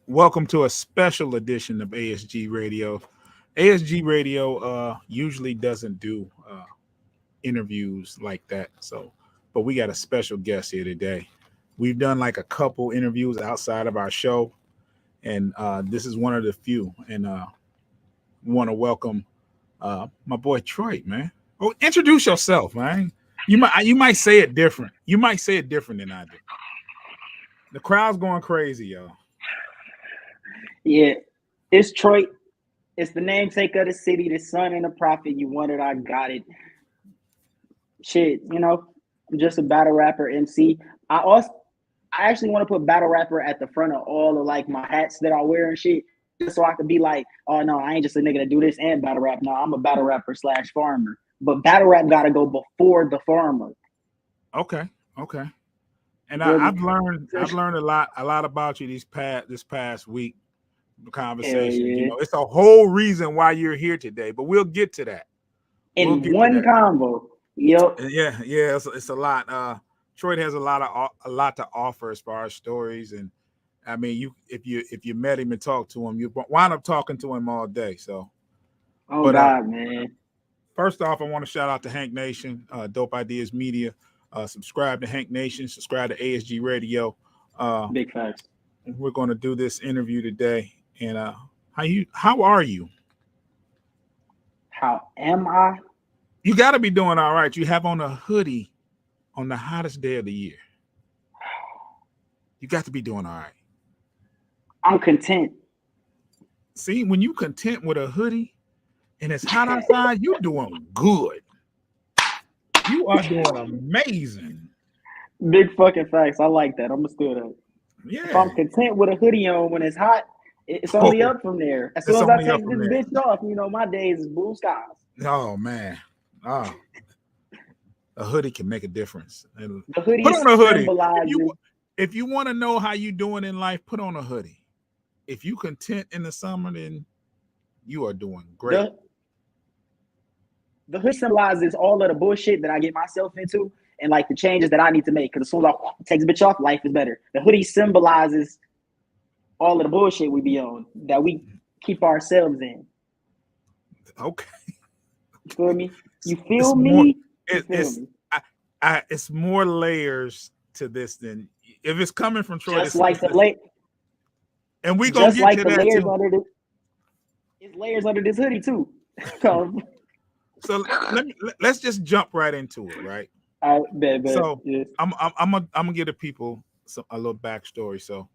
Welcome to a special edition of ASG Radio. ASG Radio usually doesn't do interviews like that, but we got a special guest here today. We've done like a couple interviews outside of our show, and this is one of the few. And want to welcome my boy Troiyt, man. Oh, introduce yourself, man. You might say it different. You might say it different than I do. The crowd's going crazy, y'all. Yeah, it's Troiyt. It's the namesake of the city, the son and the prophet. You want it, I got it. Shit, I'm just a battle rapper MC. I actually want to put battle rapper at the front of all of like my hats that I wear and shit, just so I could be like, oh no, I ain't just a nigga that do this and battle rap. No, I'm a battle rapper / farmer. But battle rap gotta go before the farmer. Okay. And I've learned a lot about you this past week conversation. Yeah. It's a whole reason why you're here today, but we'll get to that. In one combo. Yep. Yeah, it's a lot. Troiyt has a lot to offer as far as stories, and I mean, if you met him and talked to him, you wind up talking to him all day. So, God, man. First off, I want to shout out to Hank Nation, Dope Ideas Media. Subscribe to Hank Nation. Subscribe to ASG Radio. Big facts. We're going to do this interview today. And how are you? How am I? You got to be doing all right. You have on a hoodie on the hottest day of the year. You got to be doing all right. I'm content. See, when you content with a hoodie and it's hot outside, you're doing good. You are doing amazing. Big fucking facts. I like that. I'm gonna steal that. Yeah. If I'm content with a hoodie on when it's hot, it's only up from there. As soon as I take this bitch off, my days is blue skies. Oh man. A hoodie can make a difference. The hoodie put on a hoodie. Symbolizes... If you want to know how you doing in life, put on a hoodie. If you content in the summer, then you are doing great. The hood symbolizes all of the bullshit that I get myself into and like the changes that I need to make. Because as soon as I take the bitch off, life is better. The hoodie symbolizes all of the bullshit we be on that we keep ourselves in. Okay. You feel me? You feel me? It's more layers to this than if it's coming from Troiyt. Just like the and we gonna get to that layers too. It's layers under this hoodie too. So let's just jump right into it, right? So yes. I'm gonna give the people a little backstory. So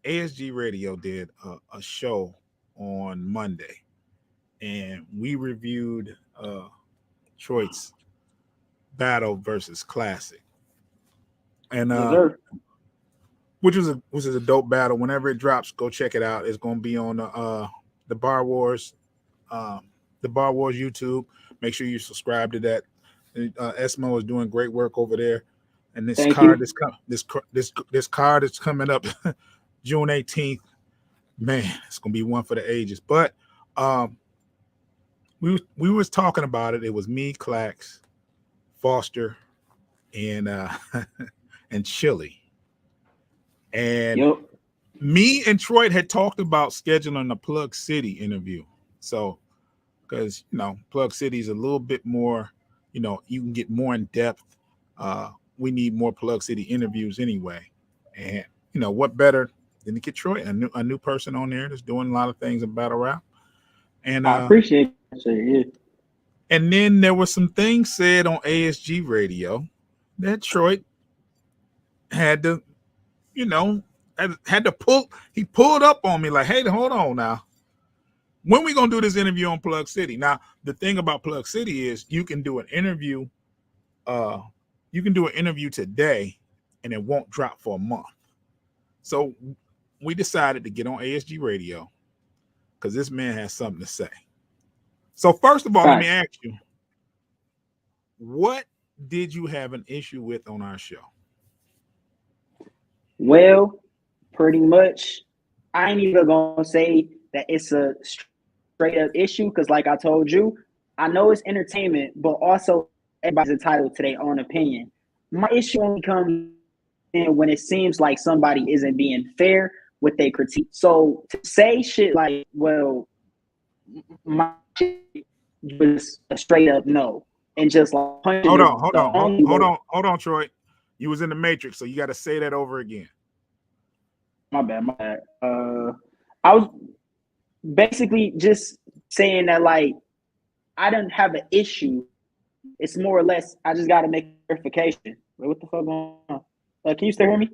ASG Radio did a show on Monday, and we reviewed Troiyt's Battle versus Classic, and which was a dope battle. Whenever it drops, go check it out. It's gonna be on the Bar Wars YouTube. Make sure you subscribe to that. Esmo is doing great work over there, and this card is coming up June 18th. Man, it's gonna be one for the ages. But we was talking about it. It was me, Clax, Foster, and and Chili, and me and Troiyt had talked about scheduling a Plug City interview. So. Because Plug City is a little bit more, you can get more in depth. We need more Plug City interviews anyway, and what better than to get Troiyt, a new person on there that's doing a lot of things in battle rap. And I appreciate it. And then there was some things said on ASG Radio that Troiyt had to, had to pull. He pulled up on me like, "Hey, hold on now. When we gonna do this interview on Plug City?" Now, the thing about Plug City is you can do an interview. You can do an interview today, and it won't drop for a month. So we decided to get on ASG Radio because this man has something to say. So first of all, let me ask you, what did you have an issue with on our show? Well, pretty much, I ain't even gonna say that it's a straight up issue because, like I told you, I know it's entertainment, but also everybody's entitled to their own opinion. My issue only comes in when it seems like somebody isn't being fair with their critique. So to say shit like, well, my shit was a straight up no, and just like punching Hold is on, hold the on, only way. hold on, Troy. You was in the Matrix, so you got to say that over again. My bad. I was basically just saying that like I didn't have an issue. It's more or less I just got to make verification. Wait, what the fuck going on? Can you still hear me?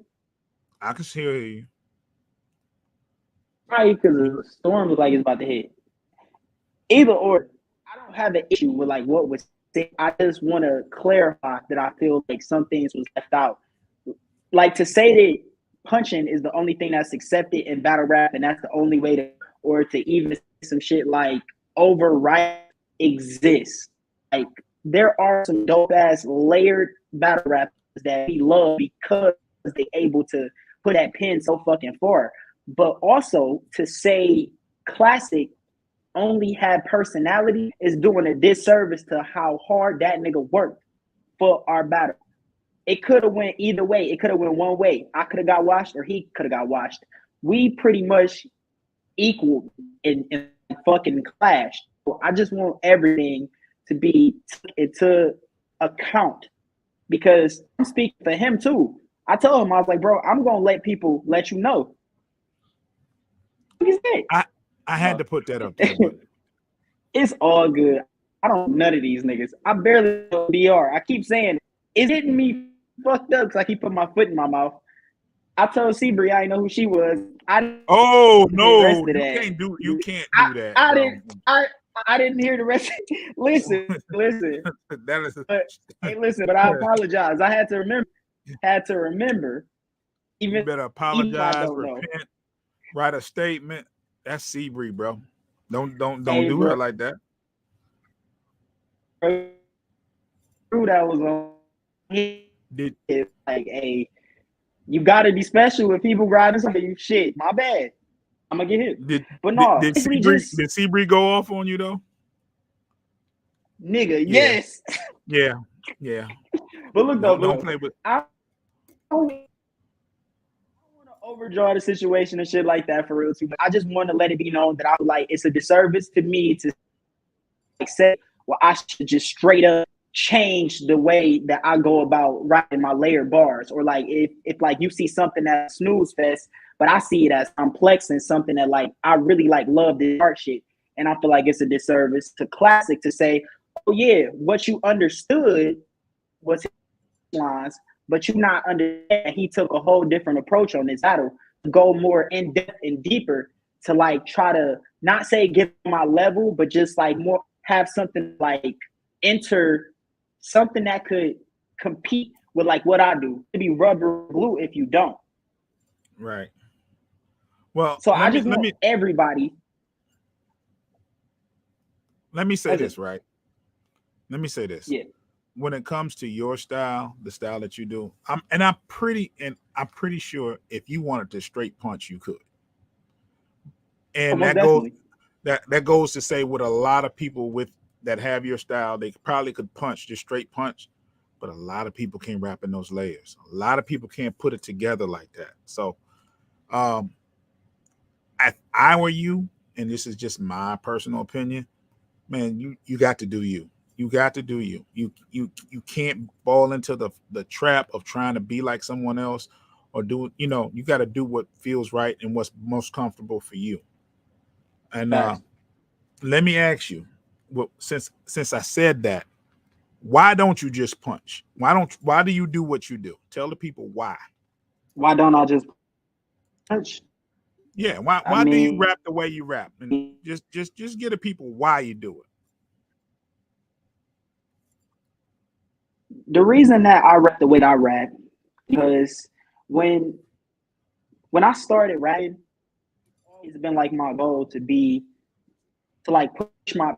I can hear you. Probably because the storm looks like it's about to hit. Either or, I don't have an issue with like what was said. I just want to clarify that I feel like some things was left out. Like to say that punching is the only thing that's accepted in battle rap and that's the only way to, or to even some shit like overwrite exists. Like there are some dope ass layered battle rappers that we love because they're able to put that pin so fucking far. But also to say classic only had personality is doing a disservice to how hard that nigga worked for our battle. It could have went either way. It could have went one way. I could have got washed or he could have got washed. We pretty much equal in fucking clash. So I just want everything to be into account because I'm speaking for him too. I told him, I was like, bro, I'm gonna let people let you know. I had to put that up there, but It's all good. I don't know none of these niggas. I barely know BR. I keep saying it's getting me fucked up because I keep putting my foot in my mouth. I told Seabree I didn't know who she was. I didn't oh hear the rest no, of you that. can't do that, I bro. didn't I didn't hear the rest. Listen. That is Hey, listen, but I apologize. I had to remember. you Even better I apologize, don't know. repent, write a statement. That's Seabree, bro. Don't Hey, do bro, her like that. that was on. Did Like, hey, you got to be special with people grabbing something. You shit, my bad. I'm gonna get hit. did But no, did basically Seabree just did Seabree go off on you though? nigga, Yeah, yes. yeah. But look though, Don't play with. I don't want to overdraw the situation and shit like that for real too. But I just want to let it be known that I like it's a disservice to me to like say, well, I should just straight up change the way that I go about writing my layered bars, or like if like you see something that's snooze fest, but I see it as complex and something that like I really like love this art shit, and I feel like it's a disservice to classic to say, oh yeah, what you understood was his lines, but you not understand he took a whole different approach on this battle to go more in depth and deeper to like try to not say give my level, but just like more have something like enter something that could compete with like what I do. It'd be rubber glue if you don't. Right. Well, So I just want everybody. let me say Okay. this, right? Let me say this. Yeah. When it comes to your style, the style that you do, I'm pretty sure if you wanted to straight punch, you could. And Most definitely. that goes to say with a lot of people with that have your style, they probably could punch, just straight punch, but a lot of people can't wrap in those layers. A lot of people can't put it together like that. So if I were you, and this is just my personal opinion, man, you got to do you. You got to do you. You can't fall into the trap of trying to be like someone else or do, you got to do what feels right and what's most comfortable for you. And let me ask you, well, since I said that, why don't you just punch? Why do you do what you do? Tell the people why. Why don't I just punch? Yeah, I why do you mean, rap the way you rap? And just get the people why you do it. the reason that I rap the way that I rap, because when I started rapping, it's been like my goal to like push my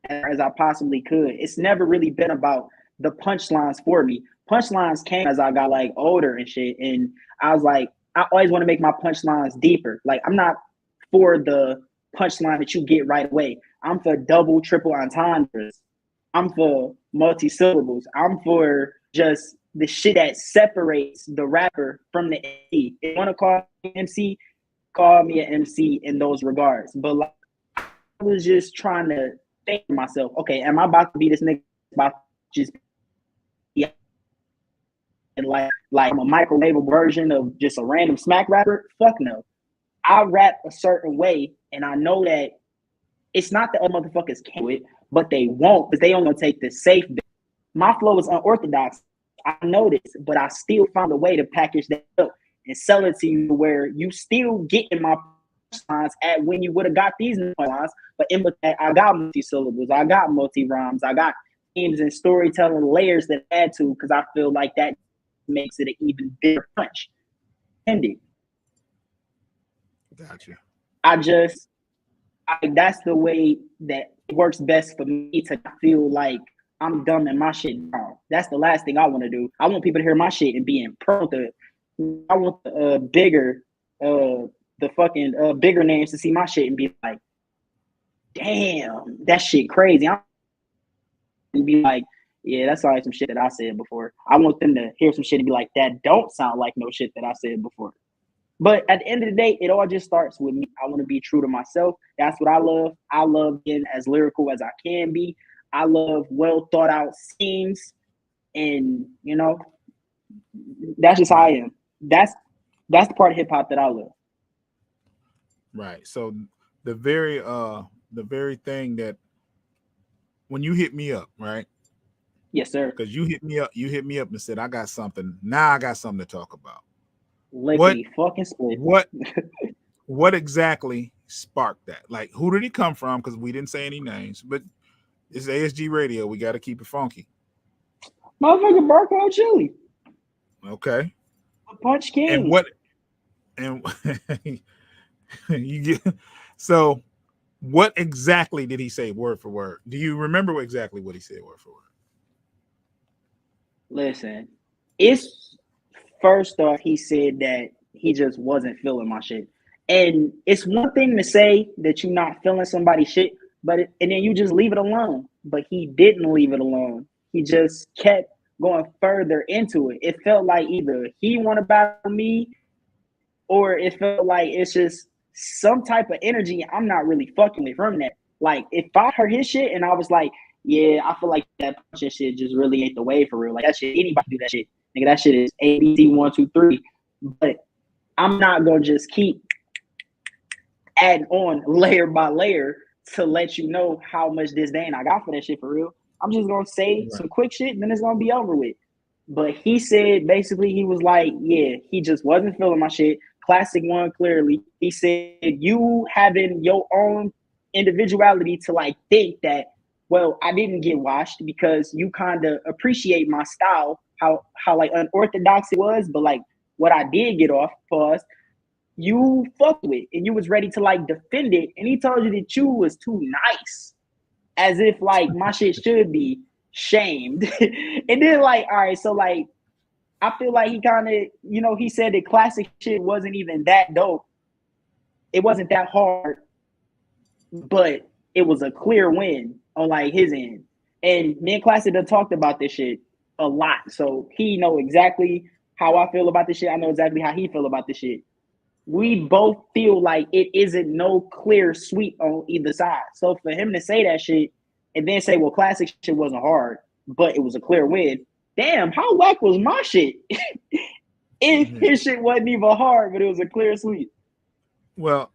as I possibly could. It's never really been about the punchlines for me. Punchlines came as I got like older and shit, and I was like, I always want to make my punchlines deeper. Like I'm not for the punchline that you get right away. I'm for double, triple entendres. I'm for multi syllables. I'm for just the shit that separates the rapper from the MC. If you want to call me MC, call me an MC in those regards. But like, I was just trying to think to myself, okay, am I about to be this nigga about to just be like I'm a microwave version of just a random smack rapper? Fuck no. I rap a certain way, and I know that it's not that other motherfuckers can't do it, but they won't because they only gonna take the safe bit. My flow is unorthodox. I know this, but I still found a way to package that up and sell it to you where you still getting my lines at when you would have got these lines, but in between, I got multi-syllables, I got multi-rhymes, I got themes and storytelling layers that I add to because I feel like that makes it an even bigger punch. Indeed. Gotcha. That's the way that it works best for me to feel like I'm dumbing my shit down. That's the last thing I want to do. I want people to hear my shit and be impressed. I want the bigger names to see my shit and be like, damn, that shit crazy. And be like, yeah, that's alright, some shit that I said before. I want them to hear some shit and be like, that don't sound like no shit that I said before. But at the end of the day, it all just starts with me. I want to be true to myself. That's what I love. I love being as lyrical as I can be. I love well thought out schemes. And, you know, that's just how I am. That's the part of hip hop that I love. Right. So the very thing that when you hit me up, right? Yes, sir. Because you hit me up and said, I got something. Now I got something to talk about. Lickety fucking split. What exactly sparked that? Like, who did he come from? Because we didn't say any names, but it's ASG Radio. We got to keep it funky. Motherfucker, Barco Chili. Okay. The Punch King. And you get so what exactly did he say word for word? Do you remember exactly what he said word for word? Listen, it's first off, he said that he just wasn't feeling my shit. And it's one thing to say that you're not feeling somebody's shit, and then you just leave it alone. But he didn't leave it alone. He just kept going further into it. It felt like either he wanted to battle me, or it felt like it's just some type of energy I'm not really fucking with from that. Like, if I heard his shit and I was like, yeah, I feel like that punching shit just really ain't the way for real. Like, that shit, anybody do that shit. Nigga, that shit is ABC 1, 2, 3. But I'm not gonna just keep adding on layer by layer to let you know how much disdain I got for that shit for real. I'm just gonna say some quick shit and then it's gonna be over with. But he said basically he was like, yeah, he just wasn't feeling my shit. Classic one, clearly. He said you having your own individuality to like think that, well, I didn't get washed because you kind of appreciate my style, how like unorthodox it was, but like what I did get off, pause, you fucked with and you was ready to like defend it. And he told you that you was too nice, as if like my shit should be shamed. And then like, all right, so like I feel like he kind of, you know, he said that classic shit wasn't even that dope. It wasn't that hard, but it was a clear win on like his end. And me and Classic done talked about this shit a lot. So he know exactly how I feel about this shit. I know exactly how he feel about this shit. We both feel like it isn't no clear sweep on either side. So for him to say that shit and then say, well, classic shit wasn't hard, but it was a clear win. Damn, how whack was my shit? If his shit wasn't even hard, but it was a clear sweep. Well,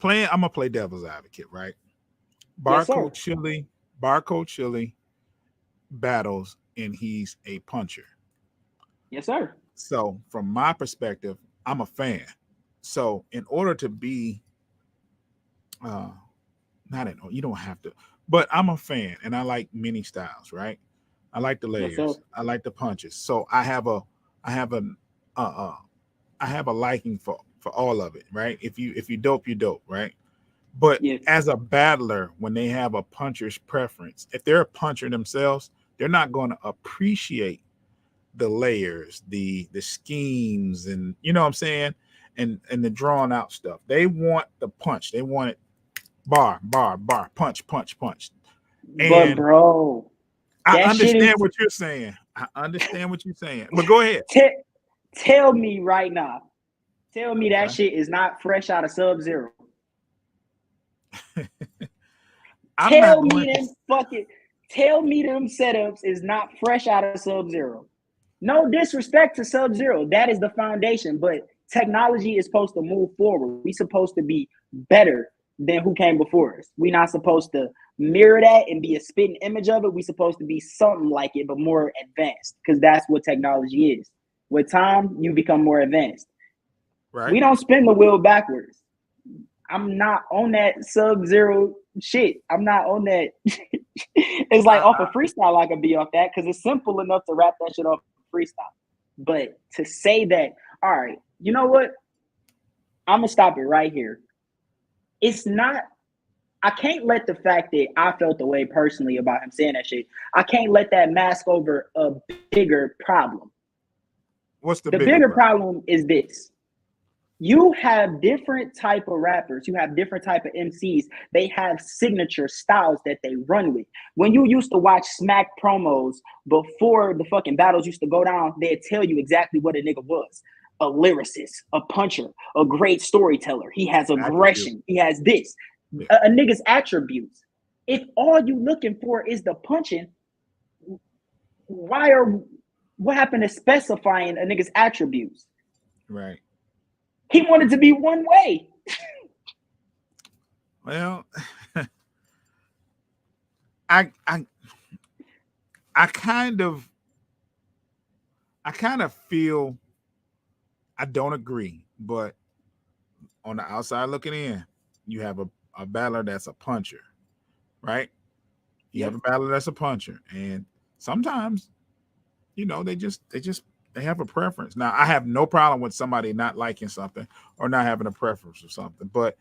I'm gonna play devil's advocate, right? Barcode Chili battles, and he's a puncher. Yes, sir. So from my perspective, I'm a fan. So in order to be you don't have to, but I'm a fan and I like many styles, right? I like the layers, yes, I like the punches. So I have a liking for all of it, right? If you dope, you dope, right? But yes, as a battler, when they have a puncher's preference, if they're a puncher themselves, they're not going to appreciate the layers, the schemes, and you know what I'm saying, and the drawn out stuff. They want the punch. They want it bar, punch. And but bro, I understand what you're saying. But go ahead. Tell me right now, Tell me that shit is not fresh out of Sub-Zero. I'm not Tell me going to. them fucking. Tell me them setups is not fresh out of Sub-Zero. No disrespect to Sub-Zero. That is the foundation. But technology is supposed to move forward. We supposed to be better than who came before us. We're not supposed to mirror that and be a spitting image of it. We're supposed to be something like it, but more advanced, because that's what technology is. With time, you become more advanced. Right. We don't spin the wheel backwards. I'm not on that Sub-Zero shit. I'm not on that. It's like off a freestyle, I could be off that because it's simple enough to wrap that shit off freestyle. But to say that, all right, you know what? I'm gonna stop it right here. It's not. I can't let the fact that I felt the way personally about him saying that shit. I can't let that mask over a bigger problem. What's the bigger problem is this. You have different type of rappers. You have different type of MCs. They have signature styles that they run with. When you used to watch Smack promos before the fucking battles used to go down, they'd tell you exactly what a nigga was. A lyricist, a puncher, a great storyteller. He has aggression. He has this. Yeah. A nigga's attributes. If all you looking for is the punching, what happened to specifying a nigga's attributes? Right. He wanted to be one way. Well, I kind of feel I don't agree, but on the outside looking in, you have a battler that's a puncher, right? You have a battler that's a puncher, and sometimes, you know, they have a preference. Now, I have no problem with somebody not liking something or not having a preference or something, but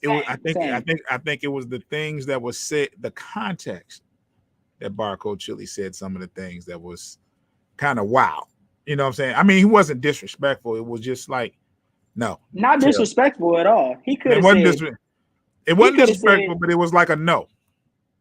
I think it was the things that was said, the context that Barcode Chili said some of the things that was kind of wow. You know what I'm saying? I mean, he wasn't disrespectful. It was just like, no. Not disrespectful at all. He could have said it wasn't disrespectful, but it was like a no.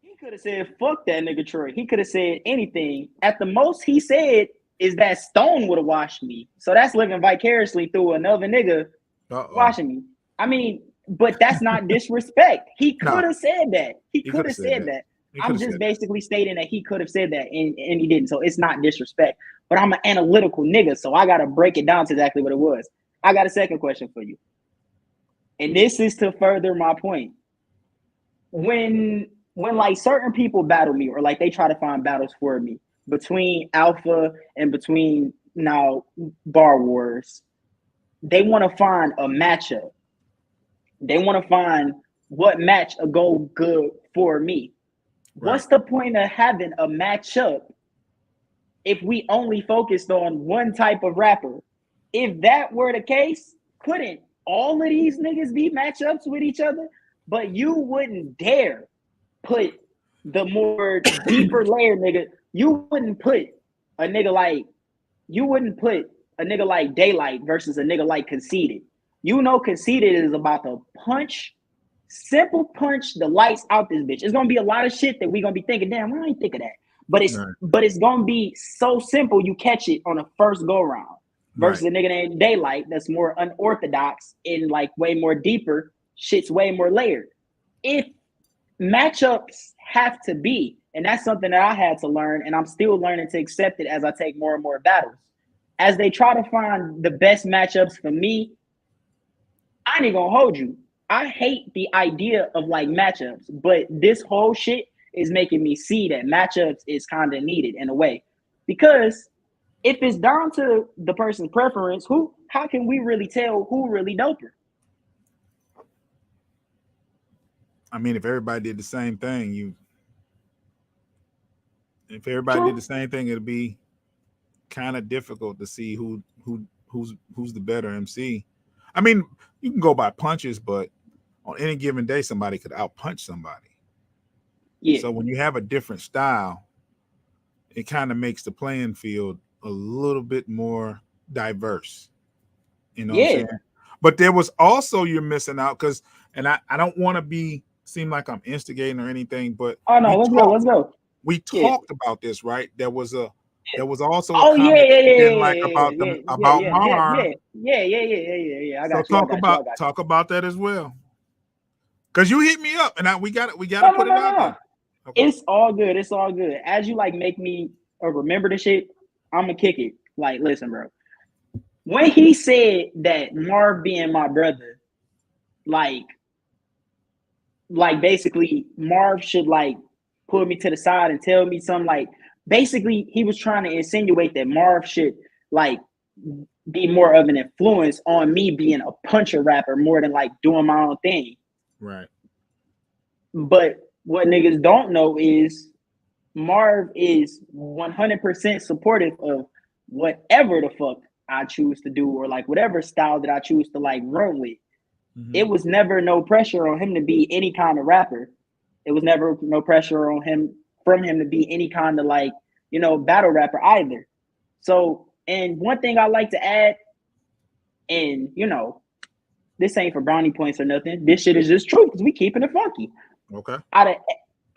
He could have said, fuck that nigga Troy. He could have said anything. At the most he said is that Stone would have washed me. So that's living vicariously through another nigga washing me. I mean, but that's not disrespect. He could have said that. He could have said that. I'm just basically stating that he could have said that and he didn't. So it's not disrespect. But I'm an analytical nigga, so I got to break it down to exactly what it was. I got a second question for you. And this is to further my point. When like certain people battle me or like they try to find battles for me between Alpha and between now Bar Wars, they want to find a matchup. They want to find what match will go good for me. Right. What's the point of having a matchup if we only focused on one type of rapper? If that were the case, couldn't all of these niggas be matchups with each other? But you wouldn't dare put the more deeper layer nigga. You wouldn't put a nigga like Daylight versus a nigga like Conceited. You know Conceited is about to punch, simple punch the lights out this bitch. It's gonna be a lot of shit that we gonna be thinking, damn, why I ain't think of that? But it's gonna be so simple you catch it on the first go round. Versus a nigga named Daylight that's more unorthodox and like way more deeper, shit's way more layered. If matchups have to be, and that's something that I had to learn, and I'm still learning to accept it as I take more and more battles. As they try to find the best matchups for me, I ain't gonna hold you. I hate the idea of like matchups, but this whole shit is making me see that matchups is kind of needed in a way. Because if it's down to the person's preference, how can we really tell who really doper? I mean, if everybody did the same thing, it'd be kind of difficult to see who's the better MC. I mean, you can go by punches, but on any given day, somebody could outpunch somebody. Yeah. So when you have a different style, it kind of makes the playing field a little bit more diverse. You know what I'm saying? But there was also, you're missing out because, and I don't want to seem like I'm instigating or anything, but let's go. We talked about this, right? There was a there was also a Oh yeah, comment yeah, that you yeah, didn't like yeah, about yeah, them yeah, about yeah, yeah, Marv. yeah, yeah, yeah, yeah, yeah, yeah, yeah. I So got you. I got you. I got you. talk about that as well. Cause you hit me up and we got to No, no, put it no, out no, there. no. Okay. It's all good. It's all good. As you like make me remember the shit, I'm gonna kick it. Like, listen, bro. When he said that Marv being my brother, like, basically Marv should like pull me to the side and tell me something. Like, basically, he was trying to insinuate that Marv should like be more of an influence on me being a puncher rapper more than like doing my own thing. Right. But what niggas don't know is Marv is 100% supportive of whatever the fuck I choose to do or like whatever style that I choose to like run with. Mm-hmm. It was never no pressure on him to be any kind of rapper. It was never no pressure on him from him to be any kind of like, battle rapper either. So, and one thing I like to add, and this ain't for brownie points or nothing. This shit is just true because we keeping it funky. Okay. Out of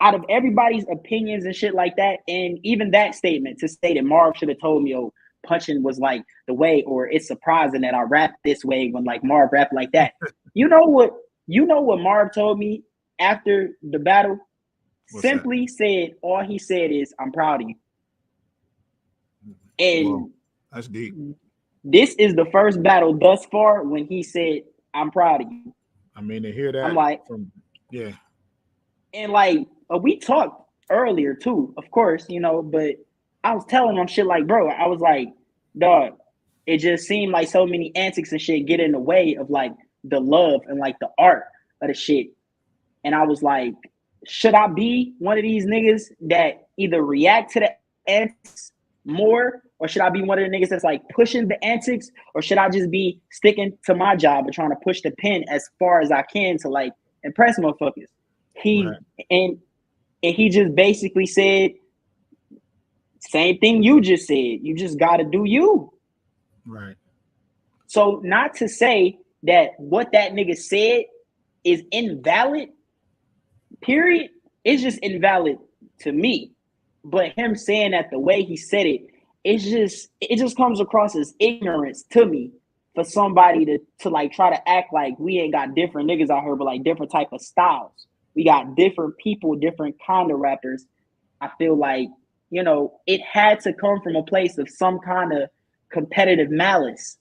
out of everybody's opinions and shit like that, and even that statement to say that Marv should have told me, oh, punching was like the way, or it's surprising that I rap this way when like Marv rap like that. You know what? You know what Marv told me after the battle? What's that? Simply said, all he said is, "I'm proud of you." Whoa, And that's deep. this is the first battle thus far when he said, "I'm proud of you." I mean, to hear I'm that like, from yeah, and like we talked earlier too, of course, but I was telling him shit like, bro, I was like, dog, it just seemed like so many antics and shit get in the way of like the love and like the art of the shit. And I was like, should I be one of these niggas that either react to the antics more, or should I be one of the niggas that's like pushing the antics, or should I just be sticking to my job and trying to push the pen as far as I can to like impress motherfuckers? He right, and and he just basically said same thing you just said. You just got to do you. right, So not to say that what that nigga said is invalid, period. It's just invalid to me. But him saying that the way he said it, it just comes across as ignorance to me for somebody to like try to act like we ain't got different niggas out here, but like different type of styles. We got different people, different kind of rappers. I feel like, it had to come from a place of some kind of competitive malice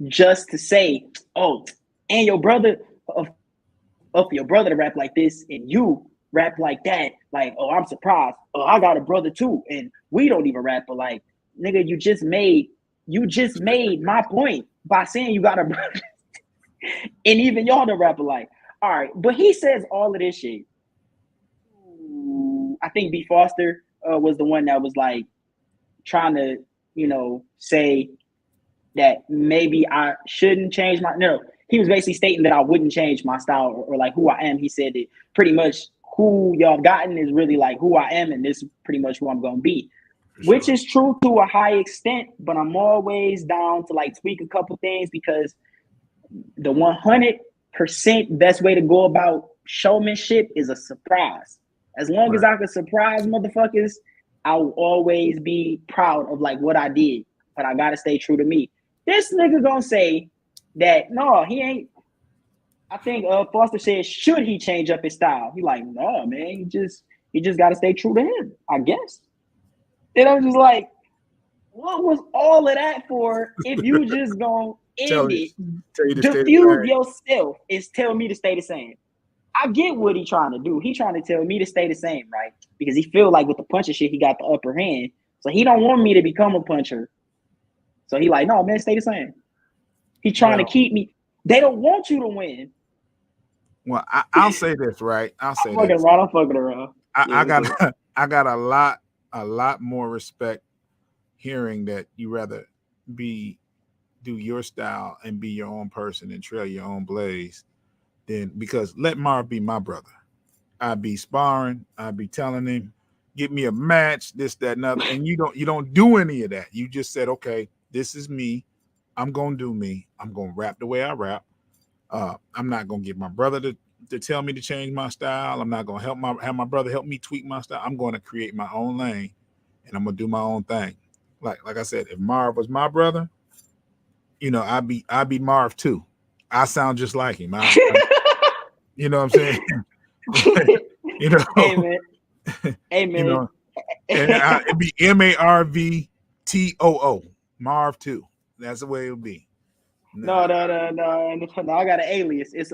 just to say, oh, and your brother of your brother to rap like this and you rap like that. Like, oh, I'm surprised. Oh, I got a brother too, and we don't even rap. But like, nigga, you just made my point by saying you got a brother, and even y'all don't rap alike. All right, but he says all of this shit. I think B Foster was the one that was like trying to, say that maybe I shouldn't change my no. He was basically stating that I wouldn't change my style or like who I am. He said that pretty much who y'all have gotten is really like who I am, and this is pretty much who I'm gonna be. for Which sure. is true to a high extent, but I'm always down to like tweak a couple things because the 100% best way to go about showmanship is a surprise. As long as Right. I can surprise motherfuckers, I'll always be proud of like what I did. But I gotta stay true to me. This nigga gonna say that no, he ain't. I think Foster said, should he change up his style? He like, no, man, he just gotta stay true to him, I guess. And I'm just like, what was all of that for if you just gonna Tell end you, it, tell you to stay the diffuse same. yourself is tell me to stay the same. I get what he trying to do. He trying to tell me to stay the same, right? Because he feel like with the puncher shit, he got the upper hand. So he don't want me to become a puncher. So he like, no, man, stay the same. He trying to Well, keep me. They don't want you to win. I'll say this, right? I'll I'm say fucking this. around. I'm fucking around. Yeah, I what's got up? I got a lot more respect hearing that you rather be do your style and be your own person and trail your own blaze than because let Marv be my brother. I'd be sparring. I'd be telling him, get me a match, this, that, and other. And you don't do any of that. You just said, okay, this is me. I'm gonna do me. I'm gonna rap the way I rap. I'm not gonna get my brother to tell me to change my style. I'm not gonna have my brother help me tweak my style. I'm gonna create my own lane and I'm gonna do my own thing. Like I said, if Marv was my brother, I'd be Marv too. I sound just like him. You know what I'm saying? you know, Hey man, hey you man. know, and it'd be MarvToo, Marv too. That's the way it would be. No, Nah, no, no, no, no. I got an alias. It's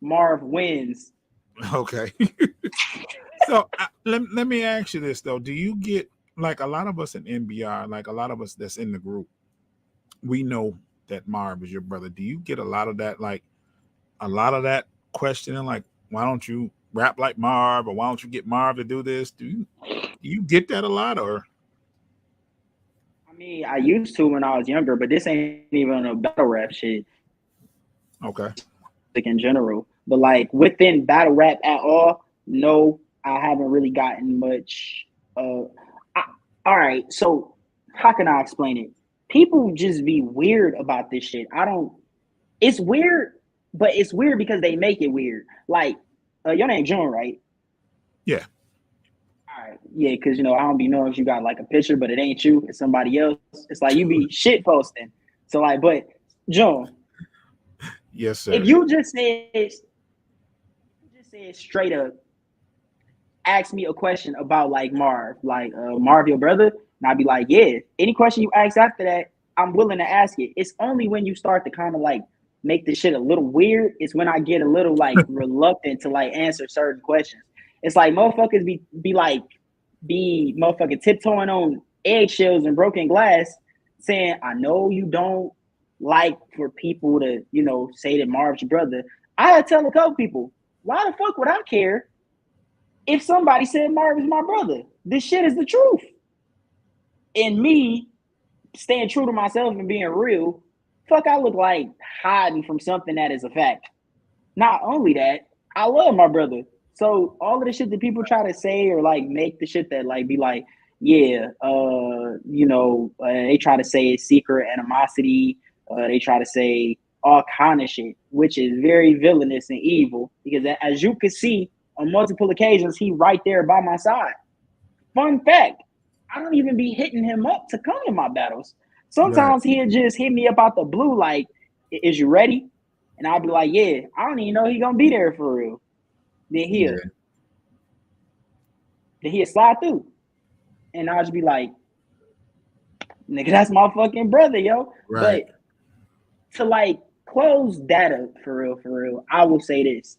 Marv Wins. okay. So let me ask you this though: do you get like a lot of us in NBR, like a lot of us that's in the group, we know that Marv is your brother. Do you get a lot of that, like a lot of that questioning, like why don't you rap like Marv, or why don't you get Marv to do this? Do you get that a lot, or I mean, I used to when I was younger, but this ain't even a battle rap shit. okay? Like in general, but like within battle rap at all, no, I haven't really gotten much. I, all right, so how can I explain it? People just be weird about this shit. I don't. It's weird, but it's weird because they make it weird. Like, your name June, right? Yeah, All right, yeah, because I don't be knowing if you got like a picture, but it ain't you, it's somebody else. It's like you be shit posting. So like, but June, yes, if sir. you just said straight up, ask me a question about like Marv, like Marv, your brother, and I'd be like, yeah. Any question you ask after that, I'm willing to ask it. It's only when you start to kind of like make the shit a little weird, it's when I get a little like reluctant to like answer certain questions. It's like motherfuckers be motherfucking tiptoeing on eggshells and broken glass, saying, I know you don't like for people to, say that Marv's your brother. I had to tell a couple people, why the fuck would I care if somebody said Marv is my brother? This shit is the truth. And me staying true to myself and being real, fuck, I look like hiding from something that is a fact. Not only that, I love my brother. So all of the shit that people try to say or like make the shit that like be like, yeah, they try to say it's secret animosity. They try to say all kind of shit, which is very villainous and evil. Because as you can see on multiple occasions, he right there by my side. Fun fact, I don't even be hitting him up to come to my battles. Right. Sometimes he'll just hit me up out the blue, like, is you ready? And I'll be like, yeah, I don't even know he gonna be there for real. Then he'll Yeah. then he'll slide through. And I'll just be like, nigga, that's my fucking brother, yo. Right. But to like close that up for real, I will say this.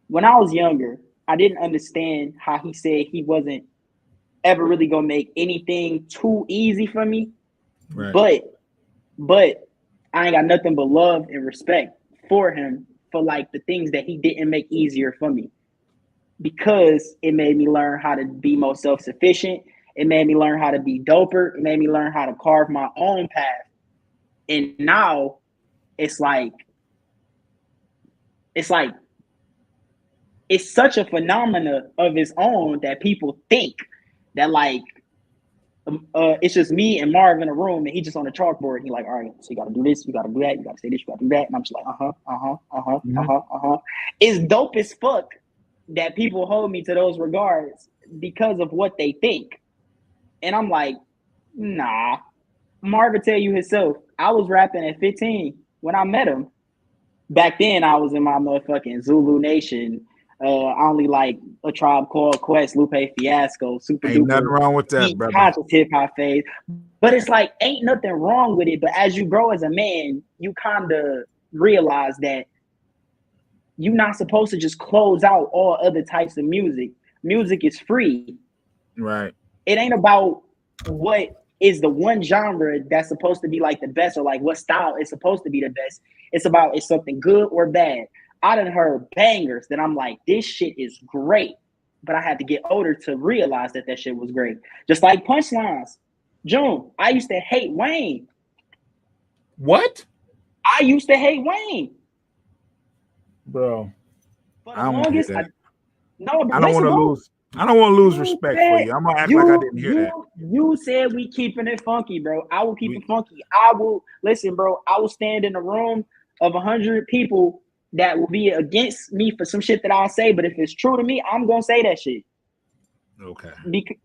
When I was younger, I didn't understand how he said he wasn't ever really gonna make anything too easy for me. Right. But I ain't got nothing but love and respect for him for like the things that he didn't make easier for me, because it made me learn how to be more self-sufficient. It made me learn how to be doper. It made me learn how to carve my own path. And now it's like it's like it's such a phenomena of its own that people think that like it's just me and Marv in a room, and he just on the chalkboard. And he like, all right, so you got to do this, you got to do that, you got to say this, you got to do that, and I'm just like, Mhm. It's dope as fuck that people hold me to those regards because of what they think, and I'm like, nah. Marv will tell you himself. I was rapping at 15 when I met him. Back then, I was in my motherfucking Zulu Nation. I only like A Tribe Called Quest, Lupe Fiasco, Super Ain't nothing Duper, wrong with that, Deep brother. Conscious Hip Hop phase. But it's like, ain't nothing wrong with it. But as you grow as a man, you kind of realize that you're not supposed to just close out all other types of music. Music is free. Right. It ain't about what is the one genre that's supposed to be like the best, or like what style is supposed to be the best. It's about, is something good or bad. I done heard bangers that I'm like, this shit is great. But I had to get older to realize that that shit was great. Just like punchlines. June, I used to hate Wayne. What, I used to hate Wayne. bro? For I the don't want to hear longest, that. no, I don't want listen, to bro. lose. I don't want to lose You respect for said you. I'm gonna act like I you didn't hear that. you you said we keeping it funky, bro. I will keep We, it funky. I will listen, bro. I will stand in a room of 100 people that will be against me for some shit that I'll say, but if it's true to me, I'm gonna say that shit. okay. Because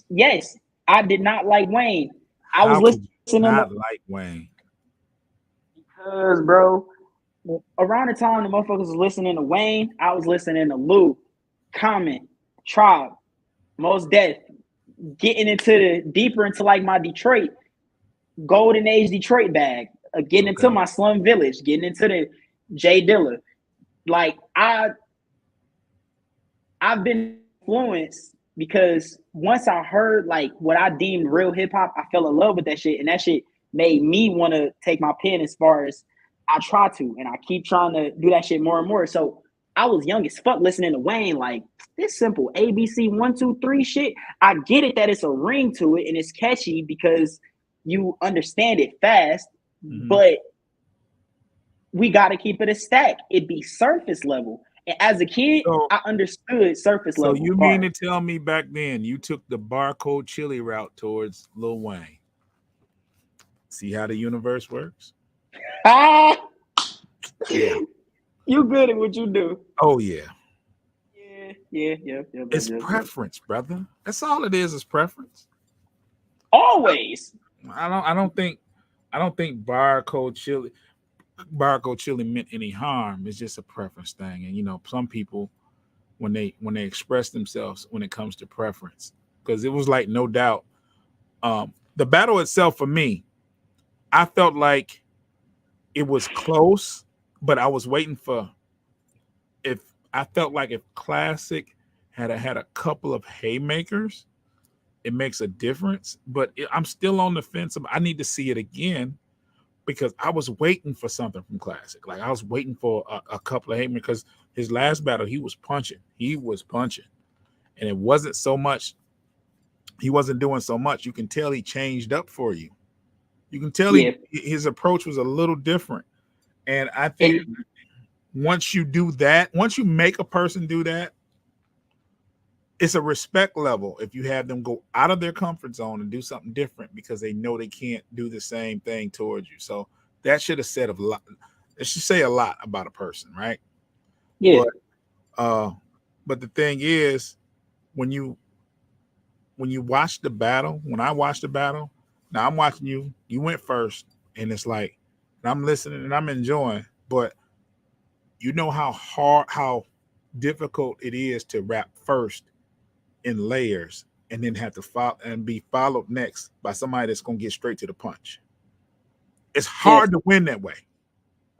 Yes, I did not like Wayne. I was How could you listening to not like Wayne? because, bro, around the time the motherfuckers was listening to Wayne, I was listening to Lou, Common, Tribe, Most Def, getting into the deeper into like my Detroit, golden age Detroit bag, getting into Okay. my slum village, getting into the Jay Dilla. Like I've been influenced because once I heard like what I deemed real hip hop, I fell in love with that shit, and that shit made me want to take my pen as far as I try to, and I keep trying to do that shit more and more. So I was young as fuck listening to Wayne, like this simple ABC 1 2 3 shit. I get it that it's a ring to it and it's catchy because you understand it fast, Mm-hmm. but we got to keep it a stack. It be surface level. And as a kid, So, I understood surface so level you mean to bars. tell me back then you took the barcode chili route towards Lil Wayne? See how the universe works? Ah, Yeah. you good at what you do. Oh yeah. Yeah. It's preference, brother. That's all it is preference. Always. I don't think barcode chili meant any harm. It's just a preference thing. And some people when they express themselves when it comes to preference. Because it was like no doubt. The battle itself for me, I felt like it was close, but I was waiting for if I felt like if Classic had a couple of haymakers, it makes a difference. But I'm still on the fence. I need to see it again because I was waiting for something from Classic. Like I was waiting for a couple of haymakers because his last battle he was punching. He was punching, and it wasn't so much. He wasn't doing so much. You can tell he changed up for you. You can tell Yeah. his approach was a little different. And I think And once you do that, once you make a person do that, it's a respect level if you have them go out of their comfort zone and do something different because they know they can't do the same thing towards you. So that should have said a lot. It should say a lot about a person, right? yeah. But uh but the thing is when you watch the battle, when I watch the battle, now I'm watching you, you went first, and it's like, and I'm listening and I'm enjoying, but you know how difficult it is to rap first in layers and then have to follow and be followed next by somebody that's gonna get straight to the punch. It's Yes. hard to win that way,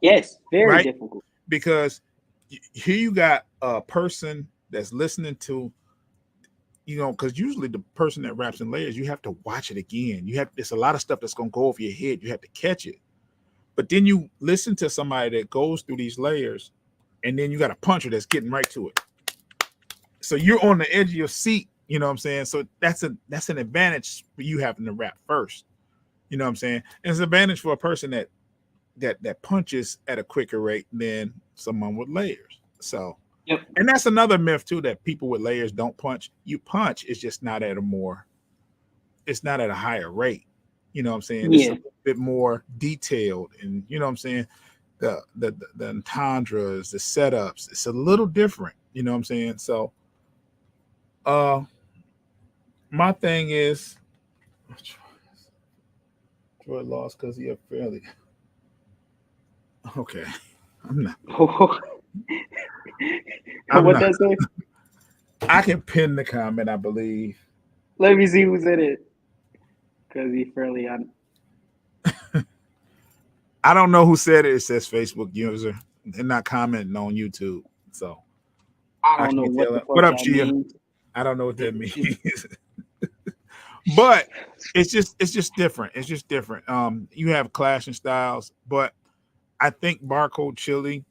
Yes. Very right? difficult. Because here you got a person that's listening to, because usually the person that raps in layers, you have to watch it again. There's a lot of stuff that's gonna go over your head. You have to catch it. But then you listen to somebody that goes through these layers, and then you got a puncher that's getting right to it. So you're on the edge of your seat, you know what I'm saying? So that's an advantage for you having to rap first. You know what I'm saying? And it's an advantage for a person that punches at a quicker rate than someone with layers. So, Yep. and that's another myth too, that people with layers don't punch. You punch, it's just not at a higher rate. You know what I'm saying? It's a Yeah. little bit more detailed, and you know what I'm saying? The entendres, the setups, it's a little different. You know what I'm saying? So uh my thing is Troy lost because he had fairly okay. I'm not I'm What not that say? I can pin the comment, I believe. Let me see who's in it. Because he fairly on. I don't know who said it. It says Facebook user. They're not commenting on YouTube. So I I don't know can't what tell the it. What fuck up, that Chia? means. I don't know what that means. But it's just different. It's just different. You have clashing styles, but I think Barcode Chili,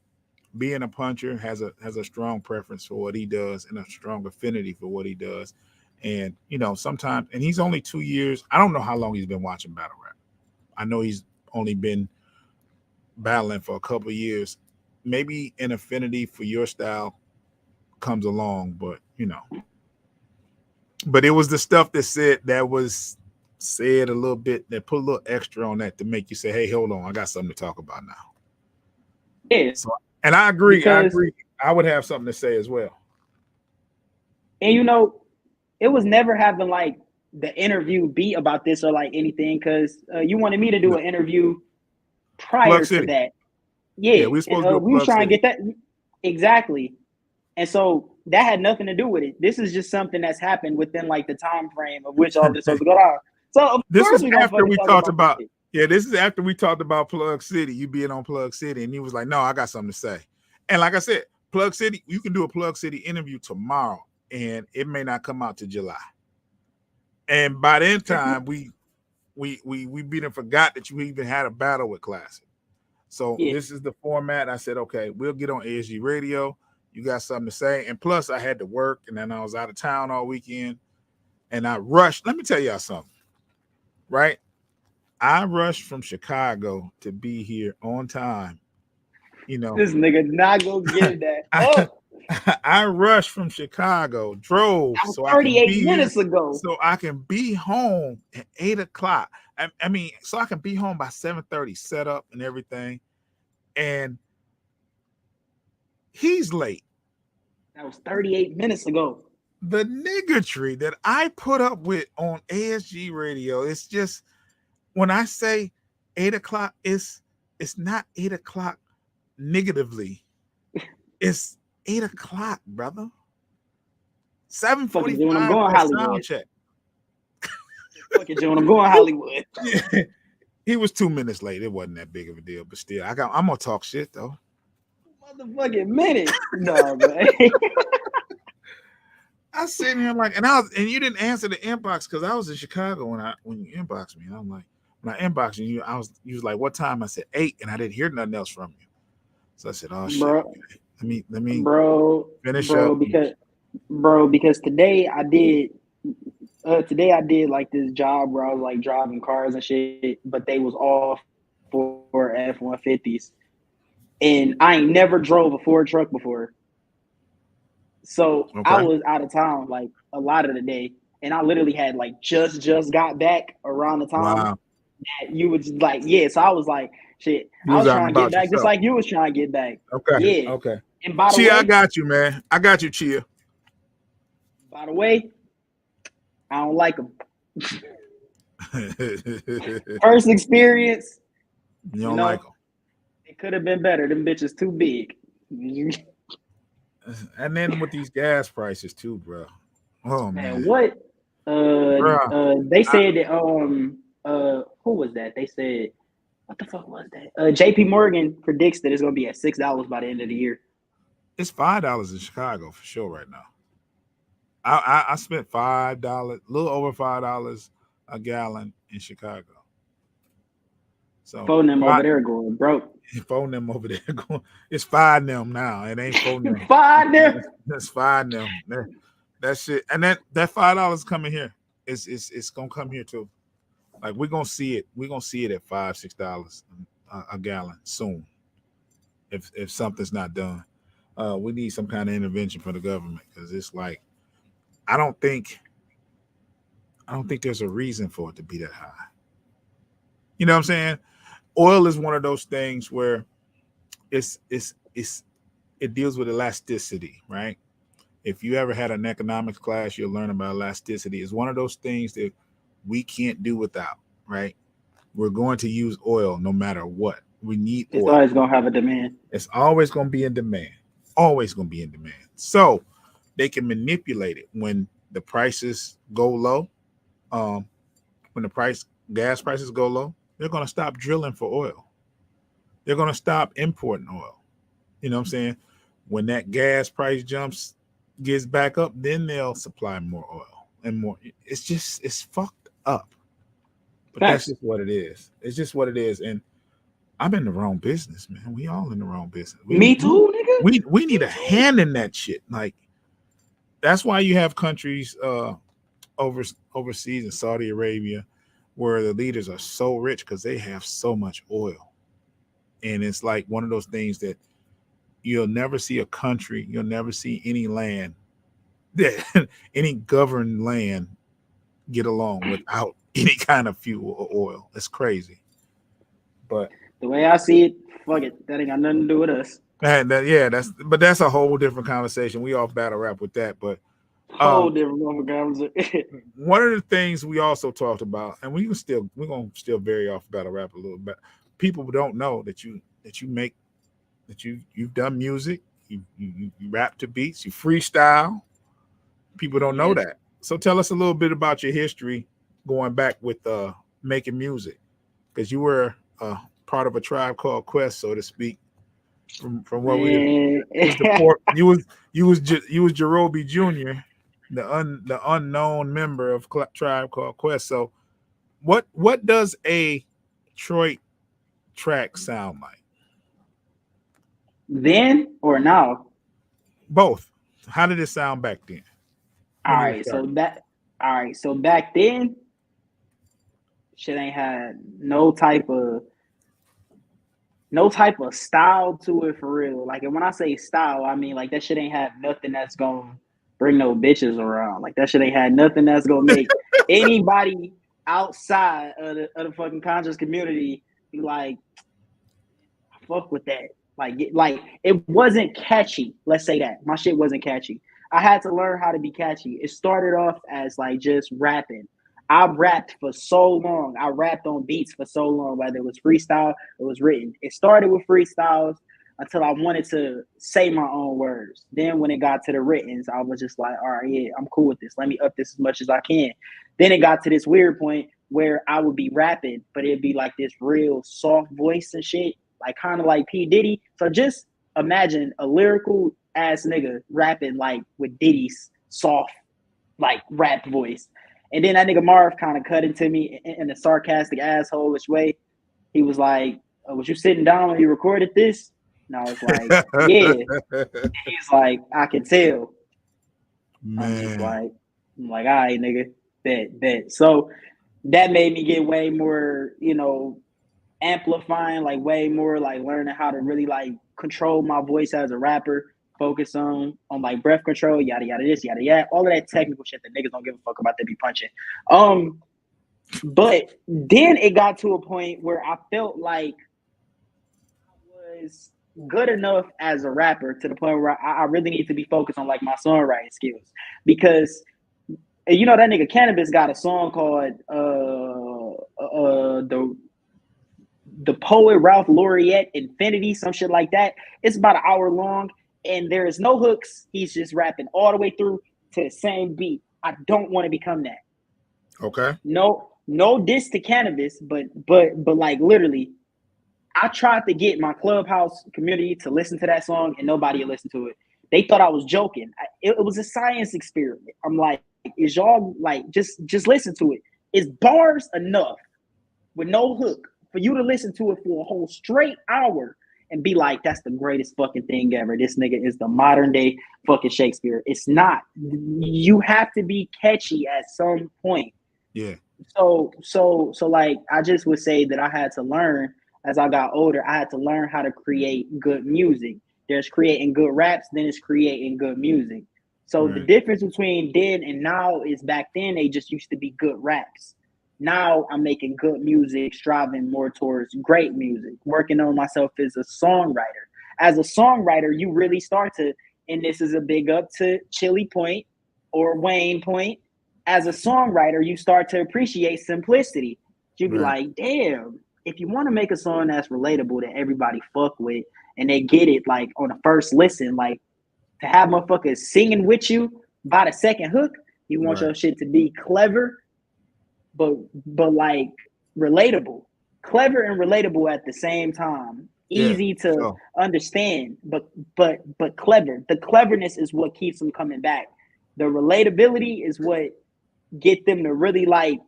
being a puncher, has a strong preference for what he does and a strong affinity for what he does. And sometimes, and he's only 2 years. I don't know how long he's been watching battle rap. I know he's only been battling for a couple of years. Maybe an affinity for your style comes along, but it was the stuff that was said a little bit, that put a little extra on that to make you say, "Hey, hold on, I got something to talk about now." Yeah. So, and I agree. I Because, agree. I would have something to say as well. and it was never having like the interview be about this or like anything, because you wanted me to do an interview prior Plug to City. that. Yeah, Yeah, we were supposed to do a we was Plug trying to City. get that exactly, and so that had nothing to do with it. This is just something that's happened within like the time frame of which all this was going on. So of This course is we gonna after fucking we talk talked about this about. shit. Yeah, this is after we talked about Plug City. You being on Plug City, and he was like, "No, I got something to say." And like I said, Plug City, you can do a Plug City interview tomorrow, and it may not come out to July. And by then time, we beat and forgot that you even had a battle with Classic. So Yeah, this is the format. I said, okay, we'll get on ASG Radio. You got something to say, and plus I had to work, and then I was out of town all weekend, and I rushed. Let me tell y'all something, right? I rushed from Chicago to be here on time. You know, this nigga not gonna give that I, up. I rushed from Chicago, drove That was so I can 38 be here, minutes ago. so I can be home at 8 o'clock. I mean, so I can be home by 7:30, set up and everything. And he's late. That was 38 minutes ago. The niggotry that I put up with on ASG Radio, it's just when I say 8 o'clock, it's not 8 o'clock negatively. It's 8 o'clock, brother. Fucking June, I'm 7:45 going for a sound Hollywood. check. Fucking June, I'm going Hollywood. Yeah. He was 2 minutes late. It wasn't that big of a deal, but still, I'm gonna talk shit though. Motherfucking minute. No, man. I sitting here like, and you didn't answer the inbox because I was in Chicago when you inboxed me. And I'm like, when I inboxed you, you was like, what time? I said 8, and I didn't hear nothing else from you. So I said, oh shit. bro, Okay. Let me bro, finish bro, up. because today I did like this job where I was like driving cars and shit, but they was all for F-150s. And I ain't never drove a Ford truck before. So I Okay. was out of town like a lot of the day. And I literally had like just got back around the time Wow. that you would just like, yeah. So I was like, shit, You I was was out and trying to get about back just yourself. like you was trying to get back. Okay. Yeah. Okay. And by the Chia, I way, got you, man. I got you, Chia. I don't like them. You First experience, you don't like know, them. it could have been better. Them bitches too big. And then with these gas prices too, bro. Oh Man, man, what? bro. They said that who was that? They said what the fuck was that? J.P. Morgan predicts that it's gonna be at $6 by the end of the year. It's $5 in Chicago for sure right now. I spent $5, a little over $5 a gallon in Chicago. So Phone them over there going broke. phone them over there going. It's five them now. It ain't phone them. Find them. That's five them. That shit, and that $5 coming here. It's gonna come here too. Like we're gonna see it. We're gonna see it at $5-6 a gallon soon. If something's not done, we need some kind of intervention from the government because it's like I don't think there's a reason for it to be that high. You know what I'm saying? Oil is one of those things where it's it deals with elasticity, right? If you ever had an economics class, you'll learn about elasticity. It's one of those things that we can't do without, right? We're going to use oil no matter what. We need It's oil. always gonna have a demand. It's always going to be in demand. Always going to be in demand. So they can manipulate it when the prices go low. When the gas prices go low, they're going to stop drilling for oil. They're going to stop importing oil. You know what I'm saying? When that gas price gets back up, then they'll supply more oil and more. It's fucked up. But that's Facts. just what it is. It's just what it is. And I'm in the wrong business, man. We all in the wrong business. Me too, nigga. We need a hand in that shit. Like that's why you have countries overseas in Saudi Arabia where the leaders are so rich because they have so much oil. And it's like one of those things that you'll never see a country, you'll never see any land that any governed land get along without any kind of fuel or oil. It's crazy. But The way I see it, fuck it. That ain't got nothing to do with us. that's a whole different conversation. We off battle rap with that, but Whole different motherfucker. One of the things we also talked about, and we're gonna still vary off battle rap a little bit. People don't know that you've done music, you rap to beats, you freestyle. People don't know that. So tell us a little bit about your history going back with making music, because you were part of a tribe called Quest, so to speak. From what we was the port, you was Jerobi Jr., the unknown member of tribe called Quest. So what does a Troiyt track sound like? Then or now? Both. How did it sound back then All when you were right, starting? so back then, shit ain't had no type of style to it for real. Like, and when I say style, I mean like that shit ain't had nothing that's gonna bring no bitches around. Like that shit ain't had nothing that's gonna make anybody outside of the fucking conscious community be like, I fuck with that. Like it wasn't catchy. Let's say that my shit wasn't catchy. I had to learn how to be catchy. It started off as like just rapping. I rapped for so long. I rapped on beats for so long, whether it was freestyle, it was written. It started with freestyles until I wanted to say my own words. Then when it got to the writtens, I was just like, all right, yeah, I'm cool with this. Let me up this as much as I can. Then it got to this weird point where I would be rapping, but it'd be like this real soft voice and shit, like kind of like P. Diddy. So just imagine a lyrical ass nigga rapping like with Diddy's soft, like rap voice. And then that nigga Marv kind of cut into me in a sarcastic asshole-ish way. He was like, oh, was you sitting down when you recorded this? And I was like, yeah. He's like, I can tell. I'm just like, all right, nigga, bet. So that made me get way more, amplifying, like way more like learning how to really like control my voice as a rapper, focus on like breath control, yada yada this, yada yada, all of that technical shit that niggas don't give a fuck about, they be punching. But then it got to a point where I felt like I was good enough as a rapper to the point where I really need to be focused on like my songwriting skills, because that nigga Cannabis got a song called the poet Ralph Laureate Infinity, some shit like that. It's about an hour long, and there is no hooks. He's just rapping all the way through to the same beat. I don't want to become that. Okay. No diss to Cannabis, but like literally, I tried to get my Clubhouse community to listen to that song, and nobody listened to it. They thought I was joking. It was a science experiment. I'm like, is y'all like just listen to it? Is bars enough with no hook for you to listen to it for a whole straight hour and be like, that's the greatest fucking thing ever? This nigga is the modern day fucking Shakespeare. It's not. You have to be catchy at some point. Yeah. So like, I just would say that I had to learn as I got older. I had to learn how to create good music. There's creating good raps, then it's creating good music. So the difference between then and now is back then they just used to be good raps. Now I'm making good music, striving more towards great music, working on myself as a songwriter. As a songwriter, you really start to, and this is a big up to Chili Point or Wayne Point. As a songwriter, you start to appreciate simplicity. You'd be like, damn, if you want to make a song that's relatable that everybody fuck with and they get it like on the first listen, like to have motherfuckers singing with you by the second hook, you want your shit to be clever, but like relatable. Clever and relatable at the same time. Easy to understand, but clever. The cleverness is what keeps them coming back. The relatability is what get them to really like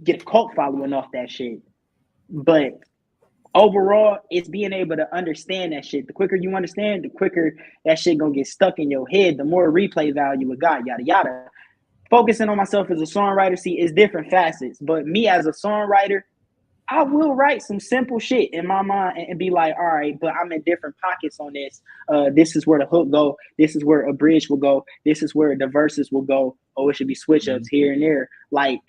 get a cult following off that shit. But overall, it's being able to understand that shit. The quicker you understand, the quicker that shit gonna get stuck in your head, the more replay value it got, yada yada. Focusing on myself as a songwriter, see, is different facets. But me as a songwriter, I will write some simple shit in my mind and be like, all right, but I'm in different pockets on this. This is where the hook go. This is where a bridge will go. This is where the verses will go. Oh, it should be switch ups here and there. Like,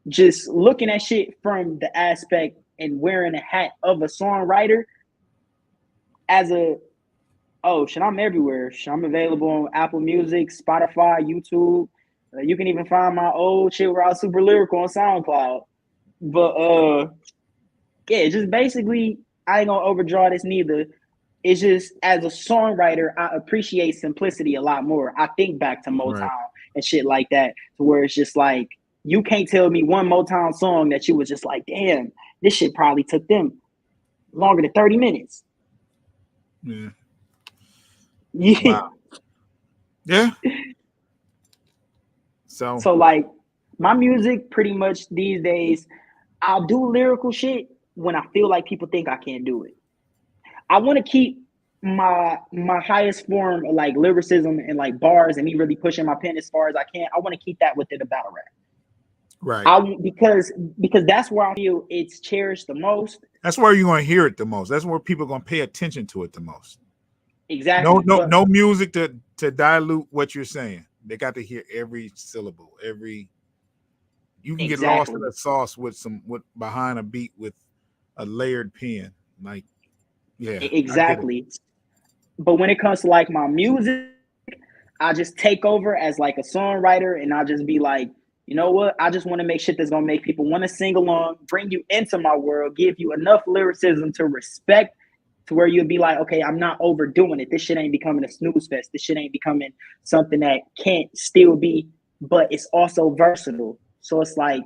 just looking at shit from the aspect and wearing a hat of a songwriter as a Oh, shit, I'm everywhere. Shit, I'm available on Apple Music, Spotify, YouTube. You can even find my old shit where I was super lyrical on SoundCloud. But yeah, just basically, I ain't gonna overdraw this neither. It's just as a songwriter, I appreciate simplicity a lot more. I think back to Right. Motown and shit like that, to where it's just like you can't tell me one Motown song that you was just like, damn, this shit probably took them longer than 30 minutes. Yeah. Yeah. Wow. Yeah. So So like my music pretty much these days, I'll do lyrical shit when I feel like people think I can't do it. I want to keep my highest form of like lyricism and like bars and me really pushing my pen as far as I can. I want to keep that within the battle rap. right. I because that's where I feel it's cherished the most. That's where you're gonna hear it the most. That's where people are gonna pay attention to it the most. No, Exactly. no, But no music to dilute what you're saying. They got to hear every syllable, every you can get lost in exactly. a sauce with behind a beat with a layered pen. Like, yeah, I get it. Exactly. But when it comes to like my music, I just take over as like a songwriter and I just be like, you know what? I just want to make shit that's gonna make people want to sing along, bring you into my world, give you enough lyricism to respect to where you'll be like, okay, I'm not overdoing it. This shit ain't becoming a snooze fest. This shit ain't becoming something that can't still be, but it's also versatile. So it's like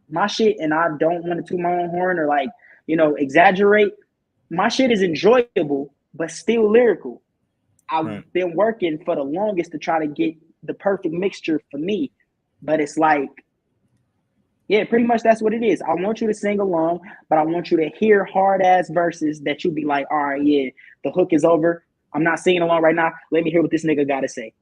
my shit, and I don't want to toot my own horn or like, exaggerate. My shit is enjoyable, but still lyrical. I've Right, been working for the longest to try to get the perfect mixture for me. But it's like, yeah, pretty much that's what it is. I want you to sing along, but I want you to hear hard ass verses that you be like, all right, yeah, the hook is over. I'm not singing along right now. Let me hear what this nigga gotta say.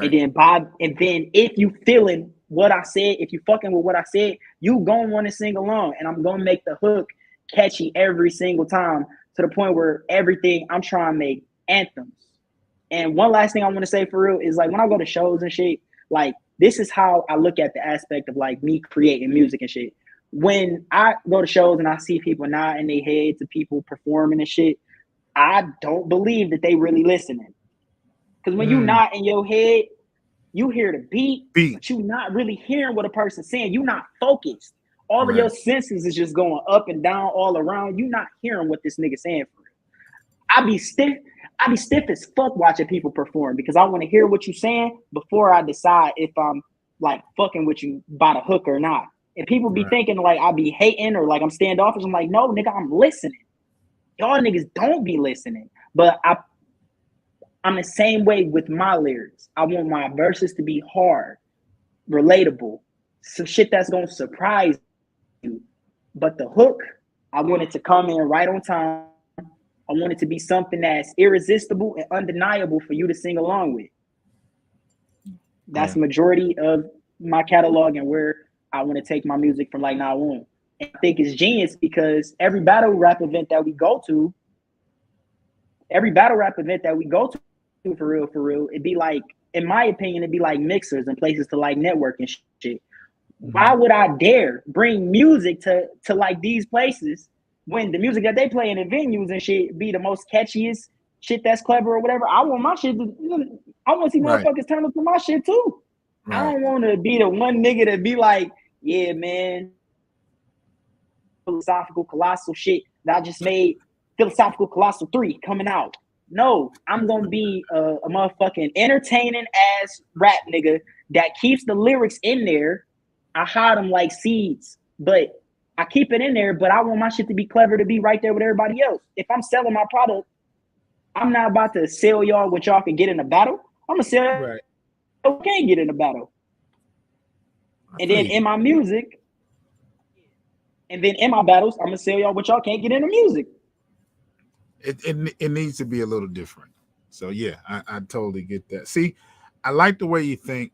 And right, then Bob, and then if you feeling what I said, if you fucking with what I said, you gonna want to sing along. And I'm gonna make the hook catchy every single time to the point where everything I'm trying to make anthems. And one last thing I want to say for real is like when I go to shows and shit, like this is how I look at the aspect of like me creating music and shit. When I go to shows and I see people nodding their head to people performing and shit, I don't believe that they really listening. Because when you mm, nod in your head, you hear the beat, beat. but you're not really hearing what a person's saying. You're not focused. All of your Right, senses is just going up and down all around. You're not hearing what this nigga saying for real. I be stiff. I be stiff as fuck watching people perform because I want to hear what you're saying before I decide if I'm like fucking with you by the hook or not. And people be right, thinking like I be hating or like I'm standoffish. I'm like, no, nigga, I'm listening. Y'all niggas don't be listening. But I'm the same way with my lyrics. I want my verses to be hard, relatable, some shit that's gonna surprise you. But the hook, I want it to come in right on time. I want it to be something that's irresistible and undeniable for you to sing along with. That's yeah, the majority of my catalog and where I want to take my music from like now on. And I think it's genius because every battle rap event that we go to for real, it'd be like, in my opinion, it'd be like mixers and places to like network and shit. Why hmm would I dare bring music to like these places when the music that they play in the venues and shit be the most catchiest shit that's clever or whatever? I want my shit to, I want to see right, motherfuckers turn up to my shit too. I right, don't want to be the one nigga to be like, yeah, man, philosophical colossal shit that I just made philosophical colossal 3 coming out. No, I'm gonna be a motherfucking entertaining ass rap nigga that keeps the lyrics in there. I hide them like seeds, but I keep it in there. But I want my shit to be clever to be right there with everybody else. If I'm selling my product, I'm not about to sell y'all what y'all can get in a battle. I'm gonna sell y'all right. what can't get in a battle. I And feel then you. in my music, and then in my battles, I'm gonna sell y'all what y'all can't get in the music. It needs to be a little different. So yeah, I totally get that. See, I like the way you think,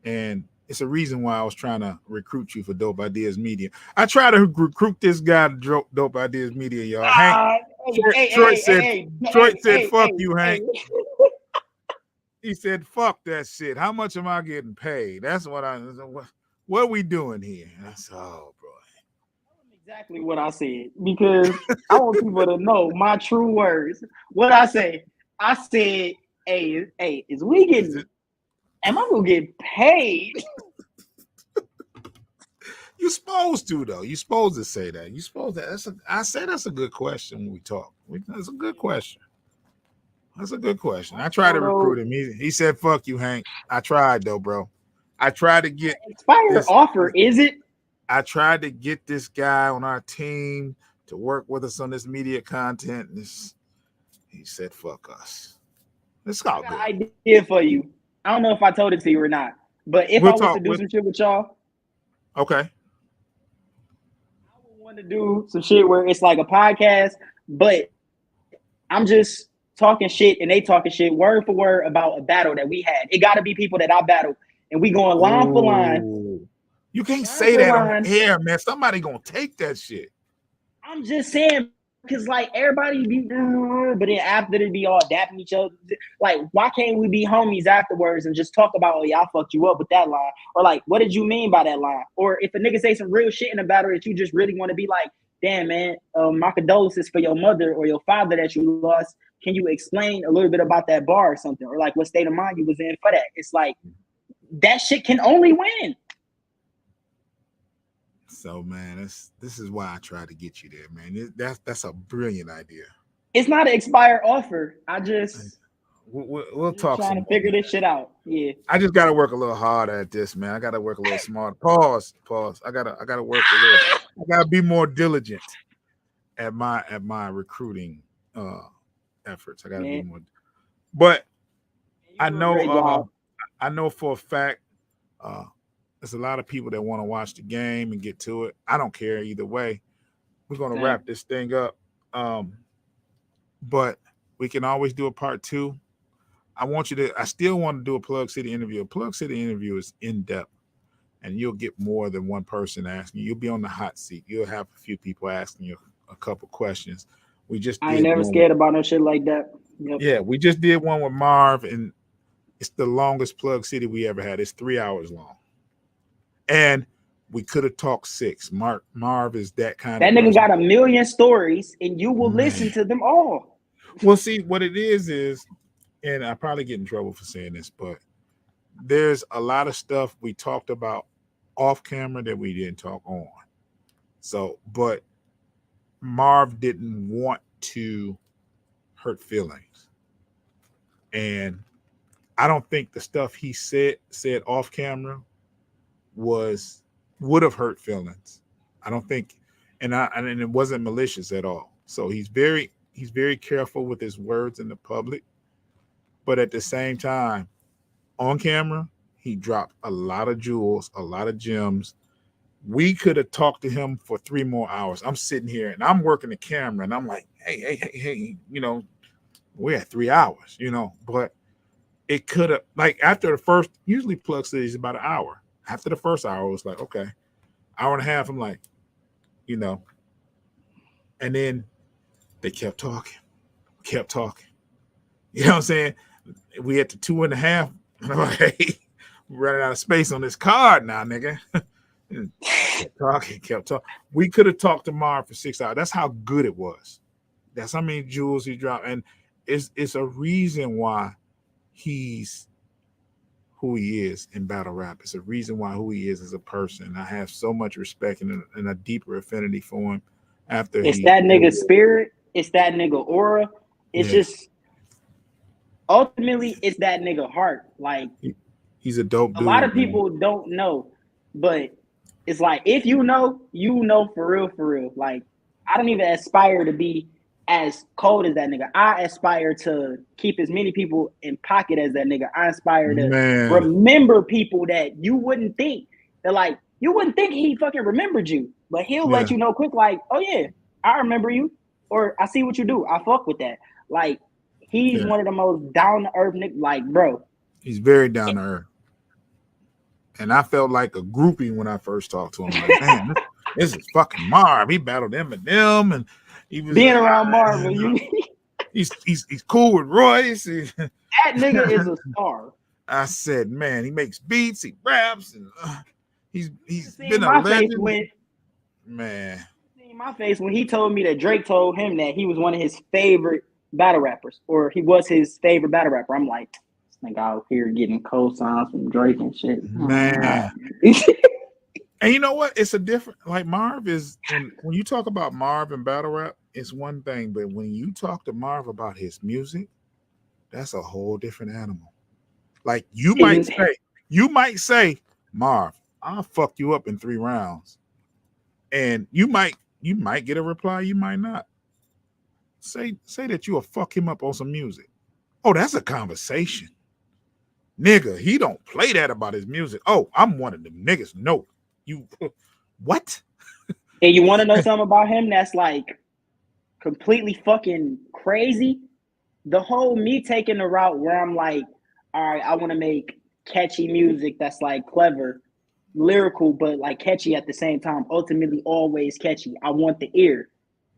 and it's a reason why I was trying to recruit you for Dope Ideas Media. I try to recruit this guy to Dope Ideas Media, y'all. Hank Hey, hey, Troy hey, said hey, Troy hey, said hey, fuck hey, you, hey, Hank. hey. He said fuck that shit. How much am I getting paid? That's what are we doing here? I said, oh bro. Exactly what I said because I want people to know my true words. What I say. I said, hey, is we Is getting? it? Am I gonna get paid? You supposed to though. You supposed to say that. You supposed to. I say that's a good question when we talk. That's a good question. That's a good question. I tried to don't know. recruit him. He said, "Fuck you, Hank." I tried though, bro. I tried to get Expired this. offer, is it? I tried to get this guy on our team to work with us on this media content. And he said, "Fuck us." It's I all got good. an idea for you. I don't know if I told it to you or not, but if We'll I was to talk. do some shit with y'all, Okay. I would want to do some shit where it's like a podcast, but I'm just talking shit and they talking shit word for word about a battle that we had. It got to be people that I battled, and we going line for line, Ooh. You can't line say for that on line. air, man. Somebody gonna take that shit. I'm just saying because like everybody be, but then after they be all dapping each other. Like, why can't we be homies afterwards and just talk about, oh, y'all fucked you up with that line, or like, what did you mean by that line? Or if a nigga say some real shit in a battle that you just really want to be like, damn man, my condolences for your mother or your father that you lost. Can you explain a little bit about that bar or something, or like what state of mind you was in for that? It's like that shit can only win. So man, this is why I tried to get you there, man. That's a brilliant idea. It's not an expired offer. I just We'll just talk trying some to more, figure man. this shit out. Yeah. I just got to work a little harder at this, man. I got to work a little smarter. Pause. I gotta work a little. I gotta be more diligent at my recruiting uh efforts. I gotta be Man, more. But you I do a know great job. I know for a fact uh there's a lot of people that want to watch the game and get to it. I don't care either way. We're gonna Same. wrap this thing up. Um, but we can always do a part two. I still want to do a Plug City interview. A Plug City interview is in depth, and you'll get more than one person asking you. You'll be on the hot seat. You'll have a few people asking you a couple questions. We just I ain't did never one. scared about no shit like that. Yep. Yeah, we just did one with Marv, and it's the longest Plug City we ever had. It's 3 hours long, and we could have talked six. Marv is that kind of That nigga person. got a million stories and you will listen Man, to them all. well, see what it is, and I probably get in trouble for saying this, but there's a lot of stuff we talked about off camera that we didn't talk on. So, but Marv didn't want to hurt feelings, and I don't think the stuff he said off camera was would have hurt feelings. I don't think, and it wasn't malicious at all. So he's very careful with his words in the public, but at the same time, on camera, he dropped a lot of jewels, a lot of gems. We could have talked to him for 3 more hours. I'm sitting here and I'm working the camera and I'm like, hey, we're at 3 hours, but it could have, like, after the first, usually Plug City is about an hour. After the first hour, it was like, okay, hour and a half. I'm like, you know, and then they kept talking, kept talking. You know what I'm saying? We at the 2.5. And I'm like, hey, we're running out of space on this card now, nigga. Kept talking. We could have talked tomorrow for 6 hours. That's how good it was. That's how many jewels he dropped. And it's a reason why he's who he is in battle rap. It's a reason why who he is as a person. I have so much respect and a deeper affinity for him after It's he that nigga spirit. It's that nigga aura. It's yeah. just ultimately it's that nigga heart. Like He's a dope a lot dude, of man. people don't know, but it's like if you know for real, for real. Like I don't even aspire to be as cold as that nigga. I aspire to keep as many people in pocket as that nigga. I aspire to Man, remember people that you wouldn't think that like you wouldn't think he fucking remembered you, but he'll yeah, let you know quick, like, oh yeah, I remember you, or I see what you do. I fuck with that. Like he's yeah. one of the most down to earth niggas. Like bro, He's very down to earth. And I felt like a groupie when I first talked to him. Like, man, this is fucking Marv. He battled Eminem, and he was being around Marvin, he's cool with Royce. that nigga is a star. I said, man, he makes beats, he raps, and he's Seen been a my face legend, when man. seen my face when he told me that Drake told him that he was one of his favorite battle rappers, or he was his favorite battle rapper. I'm like, this nigga out here getting cosigns from Drake and shit. Man. And you know what? It's a different, like Marv is, when you talk about Marv and battle rap, it's one thing, but when you talk to Marv about his music, that's a whole different animal. Like you might say, Marv, I'll fuck you up in 3 rounds. And you might get a reply, you might not. Say that you'll fuck him up on some music. Oh, that's a conversation. Nigga, he don't play that about his music. Oh, I'm one of them niggas. No. You what? And you want to know something about him that's like completely fucking crazy? The whole me taking the route where I'm like, all right, I want to make catchy music that's like clever, lyrical, but like catchy at the same time, ultimately always catchy. I want the ear.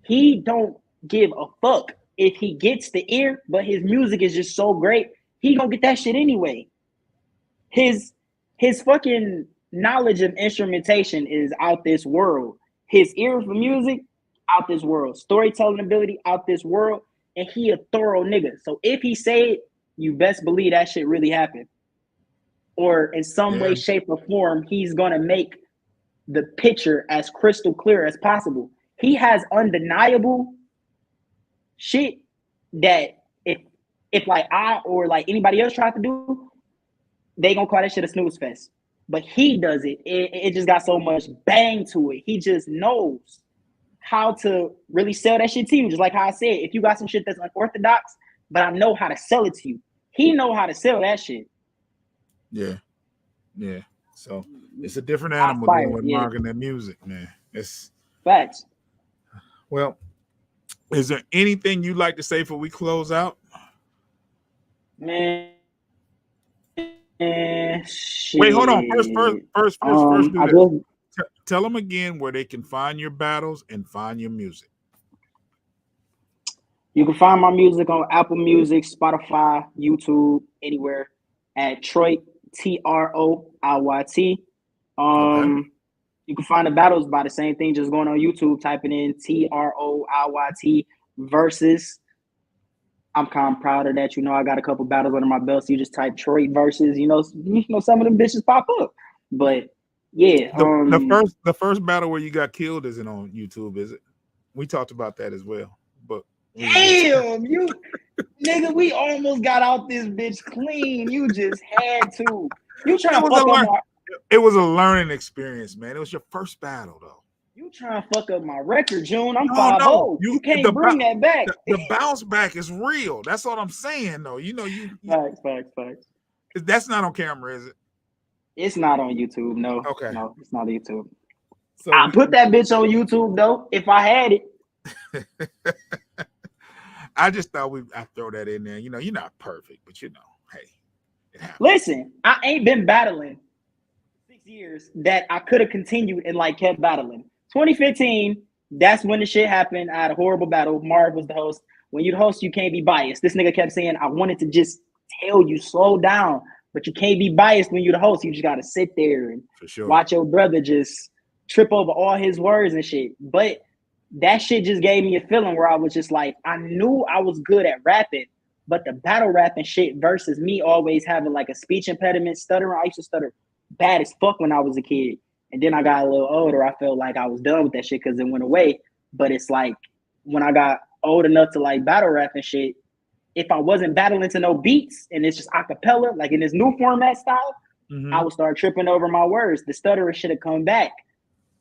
He don't give a fuck if he gets the ear, but his music is just so great, he gonna get that shit anyway. His fucking knowledge of instrumentation is out this world. His ear for music, out this world. Storytelling ability, out this world. And he a thorough nigga. So if he say it, you best believe that shit really happened. Or in some way, shape, or form, he's gonna make the picture as crystal clear as possible. He has undeniable shit that if like I or like anybody else tried to do, they gonna call that shit a snooze fest. But he does it. It just got so much bang to it. He just knows how to really sell that shit to you. Just like how I said, if you got some shit that's unorthodox, but I know how to sell it to you. He know how to sell that shit. Yeah. Yeah. So it's a different animal dealing with Mark and that music, man. It's facts. Well, is there anything you'd like to say before we close out? Man. Shit. Wait, hold on. First, do this. Tell them again where they can find your battles and find your music. You can find my music on Apple Music, Spotify, YouTube, anywhere at Troiyt, Troiyt. Okay. You can find the battles by the same thing, just going on YouTube, typing in Troiyt versus. I'm kind of proud of that. You know, I got a couple battles under my belt. So you just type Troiyt versus, you know, some of them bitches pop up. But yeah, the first battle where you got killed isn't on YouTube, is it? We talked about that as well. But damn, you nigga, we almost got out this bitch clean. You just had to. You trying to fuck up it was a learning experience, man. It was your first battle, though. You trying to fuck up my record, June. I'm 5-0. You can't bring that back. The bounce back is real. That's what I'm saying, though. You know, Facts. That's not on camera, is it? It's not on YouTube. No. Okay. No, it's not on YouTube. So I put that bitch on YouTube though, if I had it. I just thought I'd throw that in there. You know, you're not perfect, but you know, hey, it happens. Listen, I ain't been battling 6 years that I could have continued and like kept battling. 2015, that's when the shit happened. I had a horrible battle. Marv was the host. When you the host, you can't be biased. This nigga kept saying, I wanted to just tell you, slow down, but you can't be biased when you're the host. You just got to sit there and watch your brother just trip over all his words and shit. But that shit just gave me a feeling where I was just like, I knew I was good at rapping, but the battle rapping shit versus me always having like a speech impediment, stuttering. I used to stutter bad as fuck when I was a kid. And then I got a little older, I felt like I was done with that shit because it went away. But it's like when I got old enough to like battle rap and shit, if I wasn't battling to no beats and it's just acapella, like in this new format style, I would start tripping over my words. The stuttering should have come back.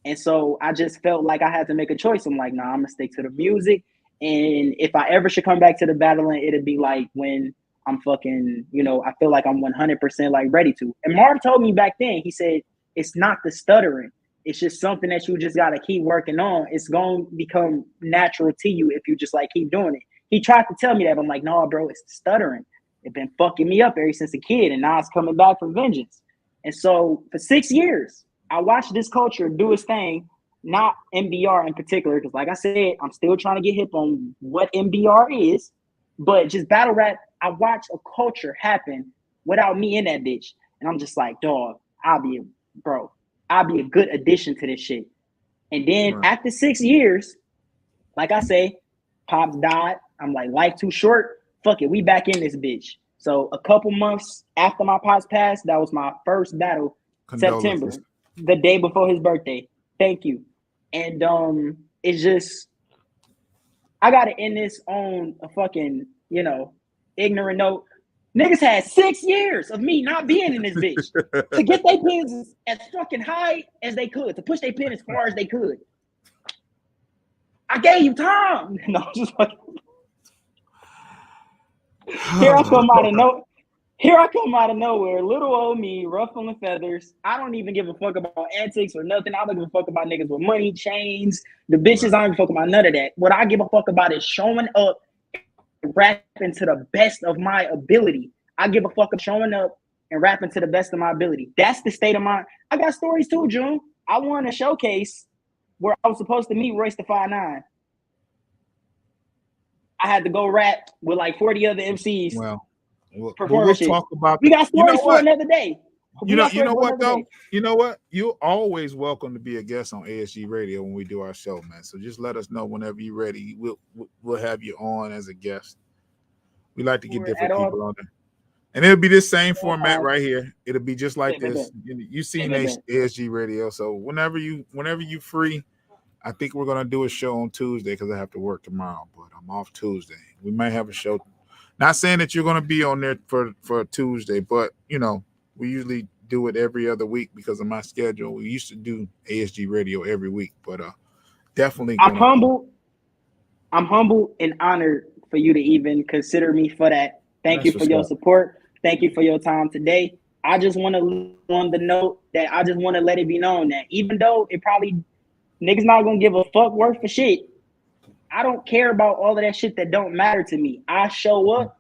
And so I just felt like I had to make a choice. I'm like, nah, I'm going to stick to the music. And if I ever should come back to the battling, it'd be like when I'm fucking, you know, I feel like I'm 100% like ready to. And Marv told me back then, he said, it's not the stuttering. It's just something that you just got to keep working on. It's going to become natural to you if you just like keep doing it. He tried to tell me that. But I'm like, no, bro, it's the stuttering. It's been fucking me up ever since a kid. And now it's coming back for vengeance. And so for 6 years, I watched this culture do its thing, not MBR in particular, because like I said, I'm still trying to get hip on what MBR is. But just battle rap, I watched a culture happen without me in that bitch. And I'm just like, dog, I'll be a good addition to this shit. And then after 6 years, like I say, Pops died. I'm like, life too short. Fuck it, we back in this bitch. So a couple months after my pops passed, that was my first battle. Condolences. September, the day before his birthday. Thank you. And it's just I gotta end this on a fucking, ignorant note. Niggas had 6 years of me not being in this bitch to get their pins as fucking high as they could, to push their pin as far as they could. I gave you time. No, just like here I come out of no, here I come out of nowhere, little old me, ruffling feathers. I don't even give a fuck about antics or nothing. I don't give a fuck about niggas with money, chains, the bitches. I don't give a fuck about none of that. What I give a fuck about is showing up, rapping to the best of my ability. I give a fuck of showing up and rapping to the best of my ability. That's the state of mind. I got stories too, June. I won a showcase where I was supposed to meet Royce the 5'9". I had to go rap with like 40 other MCs. Well, we'll talk about. We got stories for another day. You know what though? You know what? You're always welcome to be a guest on ASG Radio when we do our show, man. So just let us know whenever you're ready. We'll have you on as a guest. We like to get different people on there, and it'll be this same format right here. It'll be just like this. You seen ASG Radio, so whenever you free. I think we're gonna do a show on Tuesday because I have to work tomorrow, but I'm off Tuesday. We might have a show. Not saying that you're gonna be on there for Tuesday, but we usually do it every other week because of my schedule. We used to do ASG Radio every week, but definitely. I'm humble and honored for you to even consider me for that. Thank you for your support. Thank you for your time today. I just want to on the note that I just want to let it be known that even though it probably niggas not gonna give a fuck worth for shit, I don't care about all of that shit that don't matter to me. I show up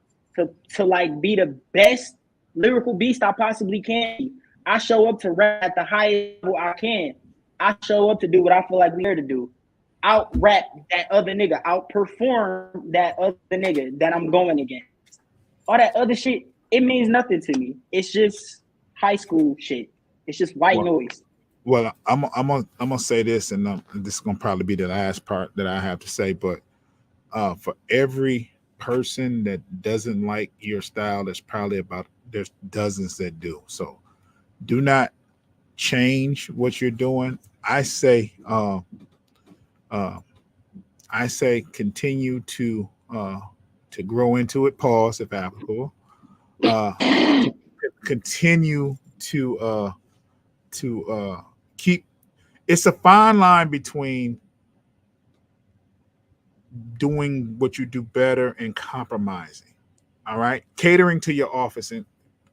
to like be the best lyrical beast I possibly can be. I show up to rap at the highest level I can. I show up to do what I feel like we're here to do. Out rap that other nigga, outperform that other nigga that I'm going against. All that other shit, it means nothing to me. It's just high school shit. It's just white noise. Well, I'm gonna say this, and this is gonna probably be the last part that I have to say. But for every person that doesn't like your style, there's dozens that do. So do not change what you're doing. I say continue to grow into it. Pause if applicable. Continue to keep. It's a fine line between doing what you do better and compromising. All right, catering to your office and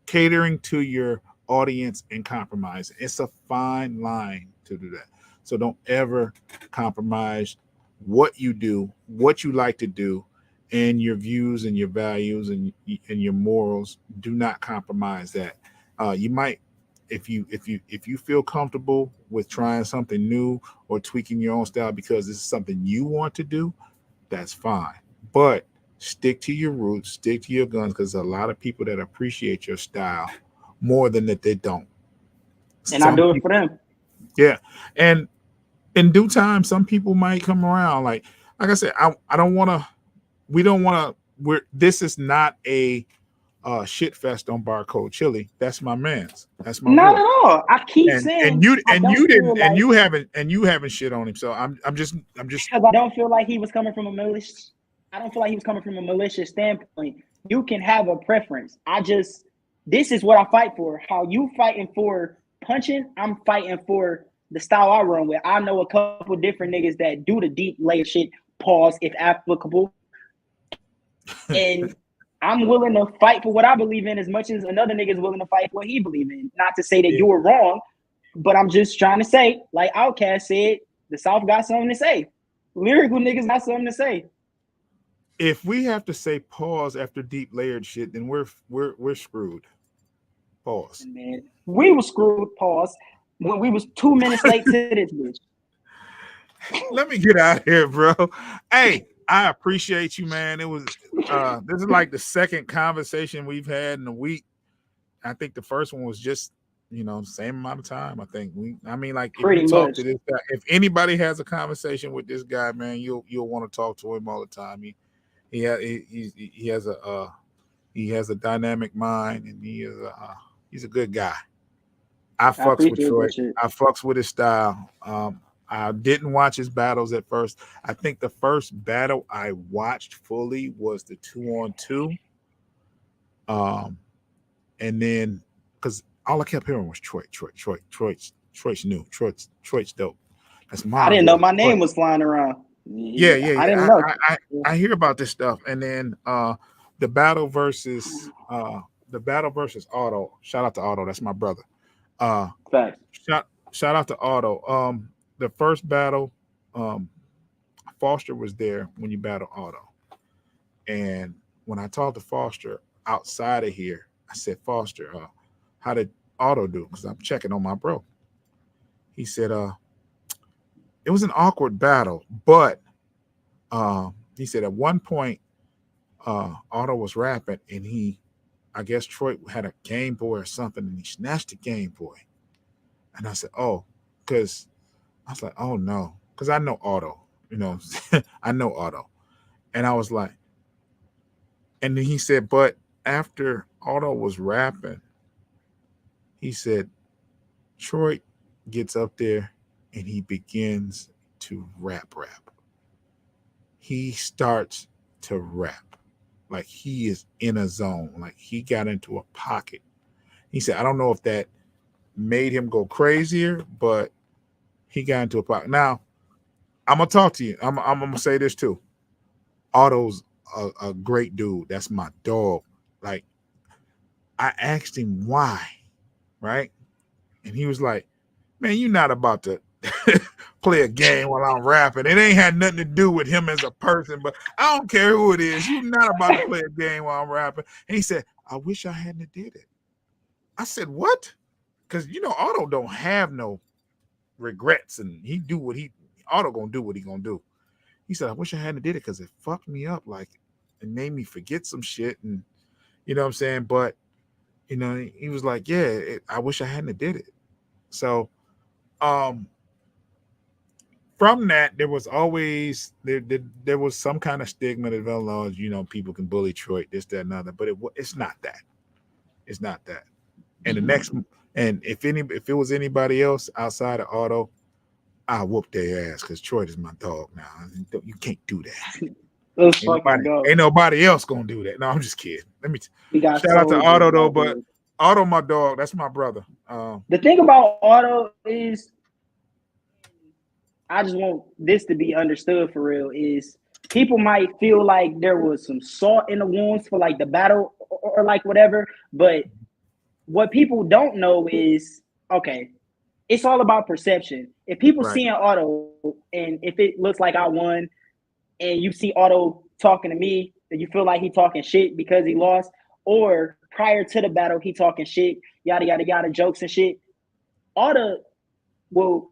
catering to your audience and compromising. It's a fine line to do that. So don't ever compromise what you do, what you like to do, and your views and your values and your morals. Do not compromise that. You might. If you feel comfortable with trying something new or tweaking your own style because this is something you want to do, that's fine. But stick to your roots, stick to your guns, because there's a lot of people that appreciate your style more than that they don't. And I do it for them. Yeah. And in due time, some people might come around. Like I said, this is not a shit fest on Barcode Chili. That's my man's. That's my not boy. at all. I keep saying you haven't shit on him. So I'm just because I don't feel like he was coming from a malicious. I don't feel like he was coming from a malicious standpoint. You can have a preference. This is what I fight for. How you fighting for punching, I'm fighting for the style I run with. I know a couple different niggas that do the deep layer shit, pause if applicable. And I'm willing to fight for what I believe in as much as another nigga is willing to fight for what he believes in. Not to say that you were wrong, but I'm just trying to say, like Outkast said, the South got something to say. Lyrical niggas got something to say. If we have to say pause after deep layered shit, then we're screwed. Pause. Man, we were screwed, pause, when we was 2 minutes late to this bitch. Let me get out of here, bro. Hey, I appreciate you, man. It was this is like the second conversation we've had in a week. I think the first one was just same amount of time. I think if anybody has a conversation with this guy, man, you'll want to talk to him all the time. He has he has a dynamic mind, and he's a good guy. I I fucks with appreciate that Troy. shit. I fucks with his style. I didn't watch his battles at first. I think the first battle I watched fully was the 2-on-2. Um, and then because all I kept hearing was Troyt's new. Troyt's dope. That's I mine, didn't know boy. my Troy. name was flying around. Yeah, Yeah, yeah, I didn't yeah. know. I hear about this stuff, and then the battle versus Auto. Shout out to Auto. That's my brother. Uh, Facts. shout out to Auto. The first battle, um, Foster was there when you battle Auto, and when I talked to Foster outside of here, I said, Foster, how did Auto do? Because I'm checking on my bro. He said, it was an awkward battle, but he said at one point, Auto was rapping, and I guess Troy had a Game Boy or something, and he snatched the Game Boy. And I said, oh, because I was like, oh no, because I know Auto, you know, I know Auto. And I was like, and then he said, but after Auto was rapping, he said, Troy gets up there and he begins to rap. He starts to rap like he is in a zone, like he got into a pocket. He said, I don't know if that made him go crazier, but he got into a pocket. Now, I'm gonna talk to you. I'm gonna say this too. Otto's a great dude. That's my dog. Like, I asked him why, right? And he was like, man, you're not about to play a game while I'm rapping. It ain't had nothing to do with him as a person, but I don't care who it is. You're not about to play a game while I'm rapping. And he said, I wish I hadn't did it. I said, what? Because Otto don't have no regrets, and Otto gonna do what he gonna do. He said, I wish I hadn't did it because it fucked me up. Like, it made me forget some shit, and you know what I'm saying? But he was like, yeah, I wish I hadn't did it. So um from that, there was always there was some kind of stigma that developed. People can bully Troy, this, that, and other, but it's not that. It's not that. And the next, and if it was anybody else outside of Auto, I whoop their ass because Troy is my dog now. You can't do that. Let's Ain't fucking nobody, go. ain't nobody else gonna do that. No, I'm just kidding. We got Shout out to soldiers Auto though, out but here. Auto, my dog, that's my brother. The thing about Auto is, I just want this to be understood for real, is people might feel like there was some salt in the wounds for like the battle or like whatever, but what people don't know is, okay, it's all about perception. If people Right. seeing Auto and if it looks like I won and you see Auto talking to me, that you feel like he talking shit because he lost, or prior to the battle he talking shit, yada yada yada, jokes and shit, Auto will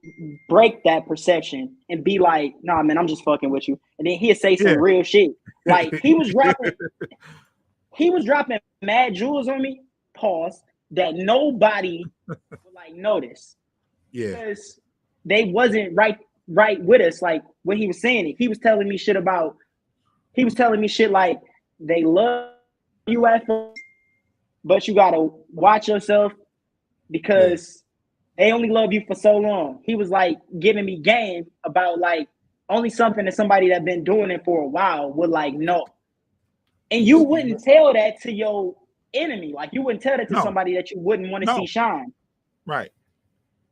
break that perception and be like, nah, man, I'm just fucking with you. And then he'll say some Yeah. real shit. Like he was dropping mad jewels on me, pause, that nobody would like notice. Yeah. Because they wasn't right with us. Like when he was saying it, he was telling me shit like they love you at first, but you gotta watch yourself Yeah. because they only love you for so long. He was like giving me game about like only something that somebody that been doing it for a while would like know. And you wouldn't tell that to your enemy. Like you wouldn't tell that to No, somebody that you wouldn't want to see no, shine. right.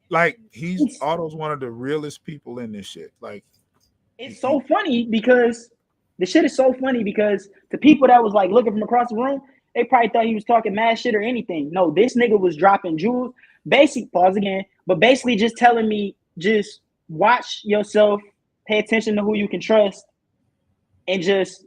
Like It's Otto's one of the realest people in this shit. Like it's he so funny because the shit is so funny because the people that was like looking from across the room, they probably thought he was talking mad shit or anything. No, this nigga was dropping jewels. Basic pause again, but basically just telling me just watch yourself, pay attention to who you can trust, and just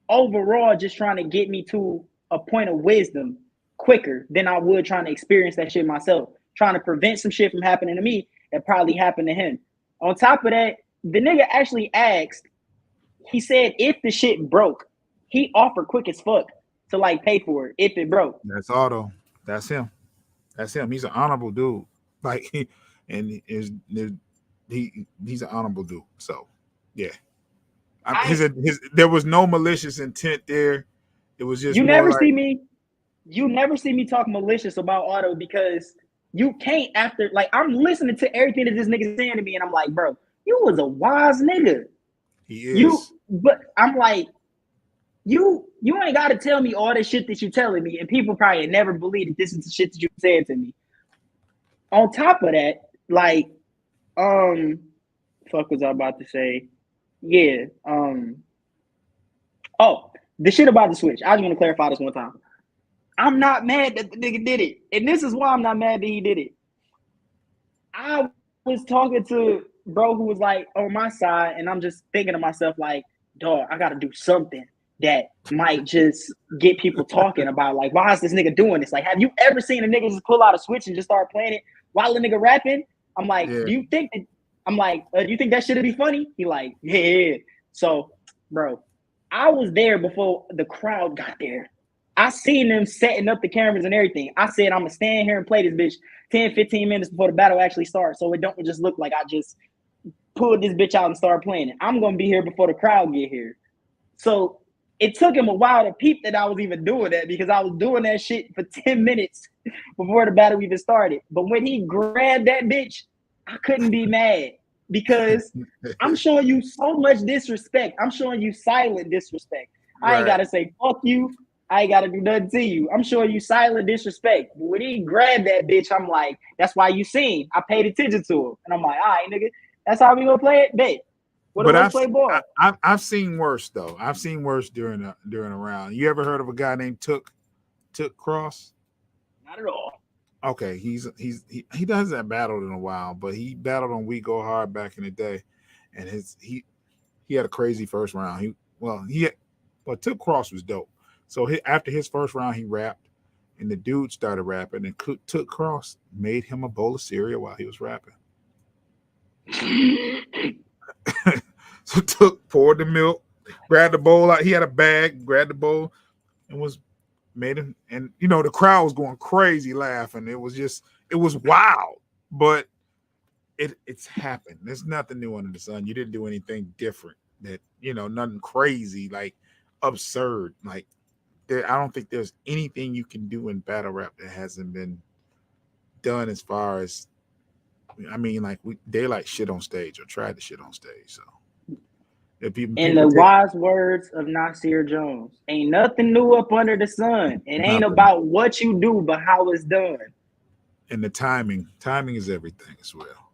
overall just trying to get me to a point of wisdom quicker than I would trying to experience that shit myself. Trying to prevent some shit from happening to me that probably happened to him. On top of that, the nigga actually asked, he said if the shit broke, he offered quick as fuck to like pay for it if it broke. That's Otto. That's him. That's him. He's an honorable dude. Like and he's an honorable dude. So yeah. There was no malicious intent there. It was just you more never like see me. You never see me talk malicious about Otto because you can't. After like I'm listening to everything that this nigga saying to me, and I'm like, bro, you was a wise nigga. he is. But I'm like, you ain't got to tell me all the shit that you telling me, and people probably never believe that this is the shit that you said to me. On top of that, like, fuck was I about to say? Yeah, oh, the shit about the switch. I just want to clarify this one time. I'm not mad that the nigga did it, and this is why I'm not mad that he did it. I was talking to bro who was like on my side, and I'm just thinking to myself like, dog, I got to do something that might just get people talking about like, why is this nigga doing this? Like, have you ever seen a nigga just pull out a switch and just start playing it while the nigga rapping? I'm like, Yeah. do you think that shit'd be funny? He like, yeah. So, bro, I was there before the crowd got there. I seen them setting up the cameras and everything. I said, I'm going to stand here and play this bitch 10, 15 minutes before the battle actually starts, so it don't just look like I just pulled this bitch out and started playing it. I'm going to be here before the crowd get here. So it took him a while to peep that I was even doing that because I was doing that shit for 10 minutes before the battle even started. But when he grabbed that bitch, I couldn't be mad because I'm showing you so much disrespect. I'm showing you silent disrespect. I ain't got to say fuck you. I ain't got to do nothing to you. I'm showing you silent disrespect. But when he grabbed that bitch, I'm like, that's why you seen. I paid attention to him. And I'm like, all right, nigga, that's how we gonna play it? Bet. But Play ball. I've seen worse though. I've seen worse during a round. You ever heard of a guy named Took Cross? Not at all. Okay, he hasn't battled in a while, but he battled on We Go Hard back in the day, and he had a crazy first round. But Took Cross was dope. So after his first round, he rapped, and the dude started rapping, and Took Cross made him a bowl of cereal while he was rapping. So Took poured the milk, grabbed the bowl out. He had a bag, grabbed the bowl, and made him. And the crowd was going crazy laughing. It was wild, but it's happened. There's nothing new under the sun. You didn't do anything different. That nothing crazy like absurd like. I don't think there's anything you can do in battle rap that hasn't been done as far as, I mean, like they like shit on stage or tried to shit on stage. So, in the wise words of Nasir Jones, ain't nothing new up under the sun. It ain't about what you do, but how it's done. And the timing is everything as well.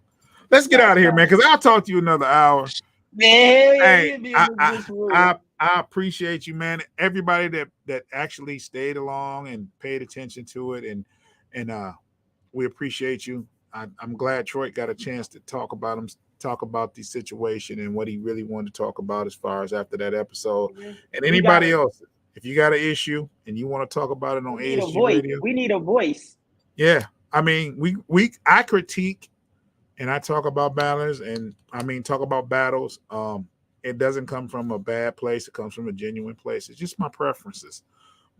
Let's get out of here, man, because I'll talk to you another hour. Hey, I appreciate you, man. Everybody that actually stayed along and paid attention to it, and we appreciate you. I'm glad Troiyt got a chance to talk about the situation and what he really wanted to talk about as far as after that episode. And anybody else, if you got an issue and you want to talk about it on ASG Radio, we need a voice. Yeah, I mean, I critique and I talk about battles, and I mean talk about battles. It doesn't come from a bad place. It comes from a genuine place. It's just my preferences.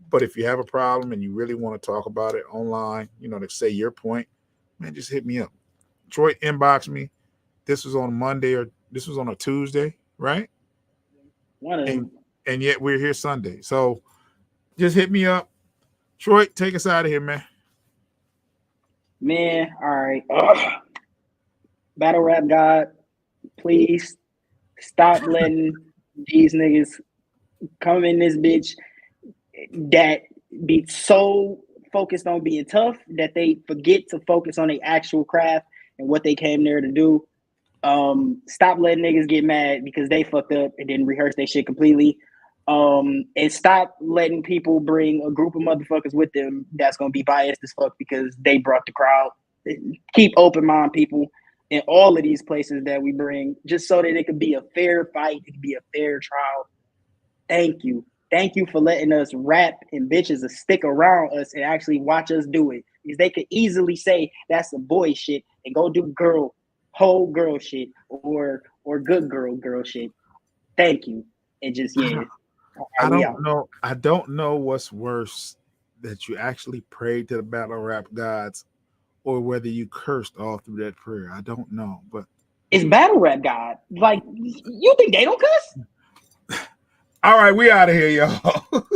But if you have a problem and you really want to talk about it online, to say your point, man, just hit me up. Troiyt inbox me. This was on Monday or this was on a Tuesday, right? And yet we're here Sunday. So just hit me up. Troiyt, take us out of here, man. Man, all right. Battle rap God, please stop letting these niggas come in this bitch that be so focused on being tough that they forget to focus on their actual craft and what they came there to do. Stop letting niggas get mad because they fucked up and didn't rehearse their shit completely. And stop letting people bring a group of motherfuckers with them that's gonna be biased as fuck because they brought the crowd. Keep open mind, people, in all of these places that we bring, just so that it could be a fair fight, it could be a fair trial. Thank you. Thank you for letting us rap and bitches to stick around us and actually watch us do it. Because they could easily say that's some boy shit and go do whole girl shit or good girl shit. Thank you. And just I don't know what's worse, that you actually prayed to the battle rap gods or whether you cursed all through that prayer. I don't know, but it's battle rap God. Like, you think they don't cuss? All right, we out of here, y'all.